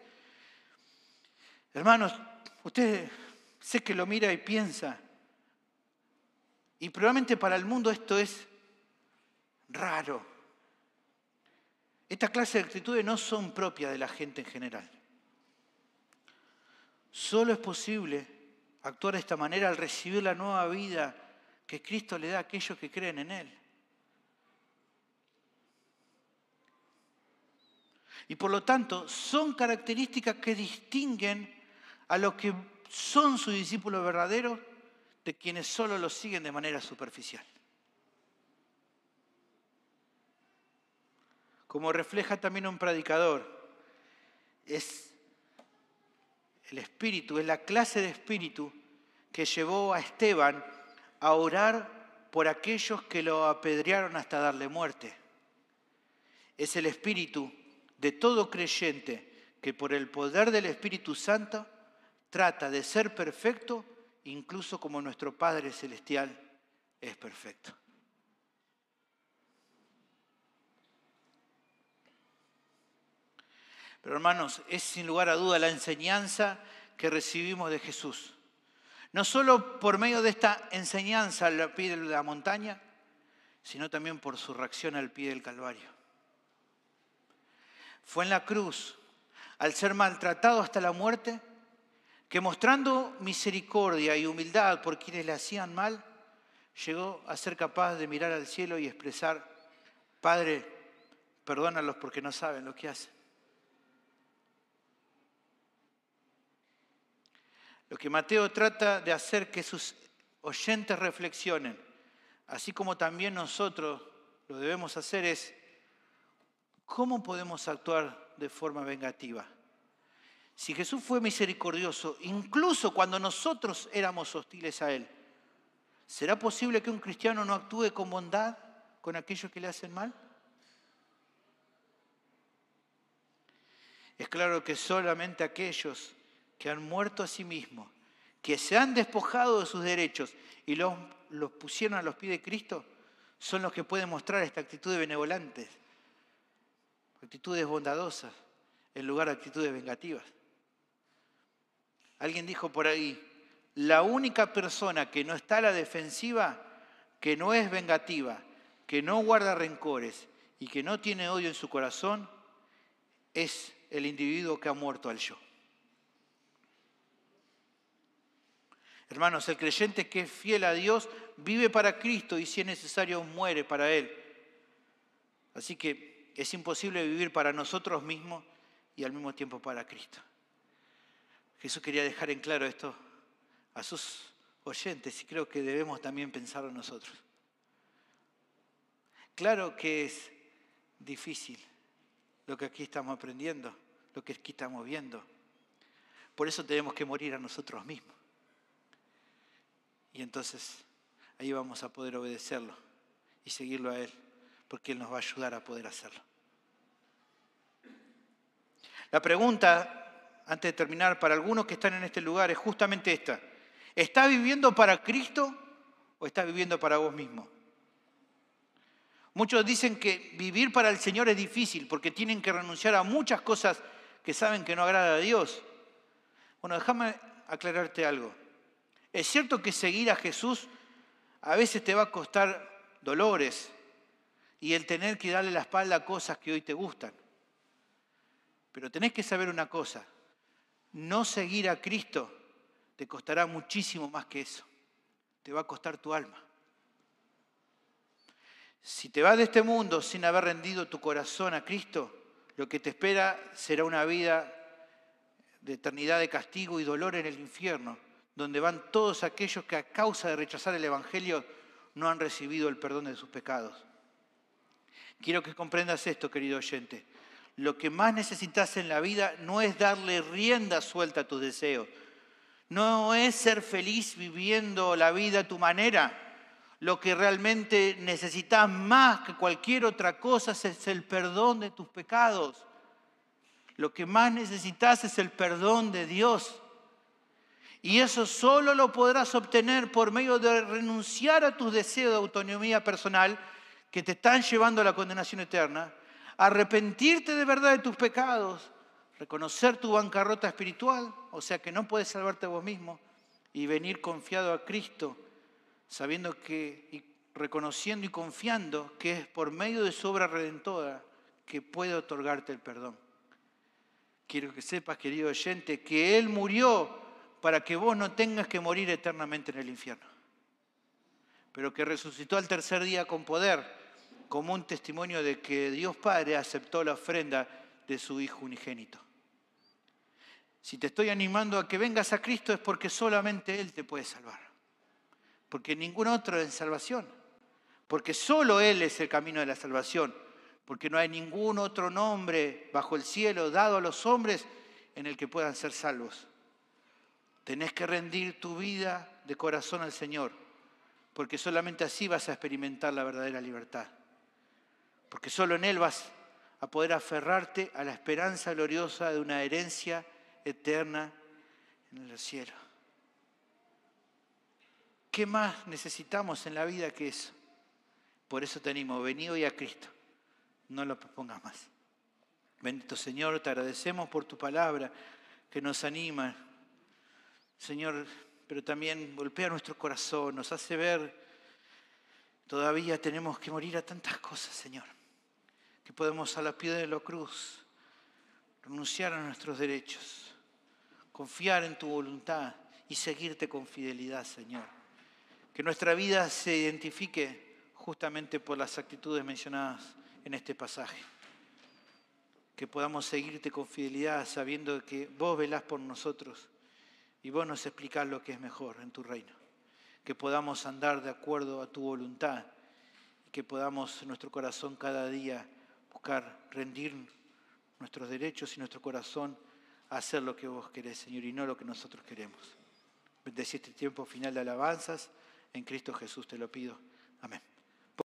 Hermanos, usted sé que lo mira y piensa. Y probablemente para el mundo esto es raro. Esta clase de actitudes no son propias de la gente en general. Solo es posible actuar de esta manera al recibir la nueva vida que Cristo le da a aquellos que creen en Él. Y por lo tanto, son características que distinguen a los que son sus discípulos verdaderos de quienes solo los siguen de manera superficial. Como refleja también un predicador, es el espíritu, es la clase de espíritu que llevó a Esteban a orar por aquellos que lo apedrearon hasta darle muerte. Es el espíritu de todo creyente que por el poder del Espíritu Santo trata de ser perfecto, incluso como nuestro Padre Celestial es perfecto. Pero hermanos, es sin lugar a duda la enseñanza que recibimos de Jesús. No solo por medio de esta enseñanza al pie de la montaña, sino también por su reacción al pie del Calvario. Fue en la cruz, al ser maltratado hasta la muerte, que mostrando misericordia y humildad por quienes le hacían mal, llegó a ser capaz de mirar al cielo y expresar: Padre, perdónalos porque no saben lo que hacen. Lo que Mateo trata de hacer que sus oyentes reflexionen, así como también nosotros lo debemos hacer, es: ¿cómo podemos actuar de forma vengativa? Si Jesús fue misericordioso, incluso cuando nosotros éramos hostiles a Él, ¿será posible que un cristiano no actúe con bondad con aquellos que le hacen mal? Es claro que solamente aquellos que han muerto a sí mismos, que se han despojado de sus derechos y los pusieron a los pies de Cristo, son los que pueden mostrar esta actitud benevolente, actitudes bondadosas, en lugar de actitudes vengativas. Alguien dijo por ahí: la única persona que no está a la defensiva, que no es vengativa, que no guarda rencores y que no tiene odio en su corazón, es el individuo que ha muerto al yo. Hermanos, el creyente que es fiel a Dios vive para Cristo y si es necesario muere para Él. Así que es imposible vivir para nosotros mismos y al mismo tiempo para Cristo. Jesús quería dejar en claro esto a sus oyentes y creo que debemos también pensarlo nosotros. Claro que es difícil lo que aquí estamos aprendiendo, lo que aquí estamos viendo. Por eso tenemos que morir a nosotros mismos. Y entonces ahí vamos a poder obedecerlo y seguirlo a Él, porque Él nos va a ayudar a poder hacerlo. La pregunta, antes de terminar, para algunos que están en este lugar es justamente esta: ¿estás viviendo para Cristo o estás viviendo para vos mismo? Muchos dicen que vivir para el Señor es difícil porque tienen que renunciar a muchas cosas que saben que no agrada a Dios. Bueno, déjame aclararte algo. Es cierto que seguir a Jesús a veces te va a costar dolores y el tener que darle la espalda a cosas que hoy te gustan. Pero tenés que saber una cosa: no seguir a Cristo te costará muchísimo más que eso. Te va a costar tu alma. Si te vas de este mundo sin haber rendido tu corazón a Cristo, lo que te espera será una vida de eternidad de castigo y dolor en el infierno, donde van todos aquellos que a causa de rechazar el Evangelio no han recibido el perdón de sus pecados. Quiero que comprendas esto, querido oyente. Lo que más necesitas en la vida no es darle rienda suelta a tus deseos. No es ser feliz viviendo la vida a tu manera. Lo que realmente necesitas más que cualquier otra cosa es el perdón de tus pecados. Lo que más necesitas es el perdón de Dios. Y eso solo lo podrás obtener por medio de renunciar a tus deseos de autonomía personal que te están llevando a la condenación eterna, arrepentirte de verdad de tus pecados, reconocer tu bancarrota espiritual, o sea que no puedes salvarte vos mismo, y venir confiado a Cristo, sabiendo que, y reconociendo y confiando que es por medio de su obra redentora que puede otorgarte el perdón. Quiero que sepas, querido oyente, que Él murió para que vos no tengas que morir eternamente en el infierno, pero que resucitó al tercer día con poder, como un testimonio de que Dios Padre aceptó la ofrenda de su Hijo unigénito. Si te estoy animando a que vengas a Cristo es porque solamente Él te puede salvar, porque ningún otro es salvación, porque solo Él es el camino de la salvación, porque no hay ningún otro nombre bajo el cielo dado a los hombres en el que puedan ser salvos. Tenés que rendir tu vida de corazón al Señor, porque solamente así vas a experimentar la verdadera libertad. Porque solo en Él vas a poder aferrarte a la esperanza gloriosa de una herencia eterna en el cielo. ¿Qué más necesitamos en la vida que eso? Por eso te animo, vení hoy a Cristo. No lo propongas más. Bendito Señor, te agradecemos por tu palabra que nos anima, Señor, pero también golpea nuestro corazón, nos hace ver, todavía tenemos que morir a tantas cosas, Señor, que podemos a la pie de la cruz renunciar a nuestros derechos, confiar en tu voluntad y seguirte con fidelidad, Señor. Que nuestra vida se identifique justamente por las actitudes mencionadas en este pasaje. Que podamos seguirte con fidelidad sabiendo que vos velás por nosotros y vos nos explicás lo que es mejor en tu reino. Que podamos andar de acuerdo a tu voluntad y que podamos en nuestro corazón cada día buscar rendir nuestros derechos y nuestro corazón a hacer lo que vos querés, Señor, y no lo que nosotros queremos. Bendecí este tiempo final de alabanzas. En Cristo Jesús te lo pido. Amén.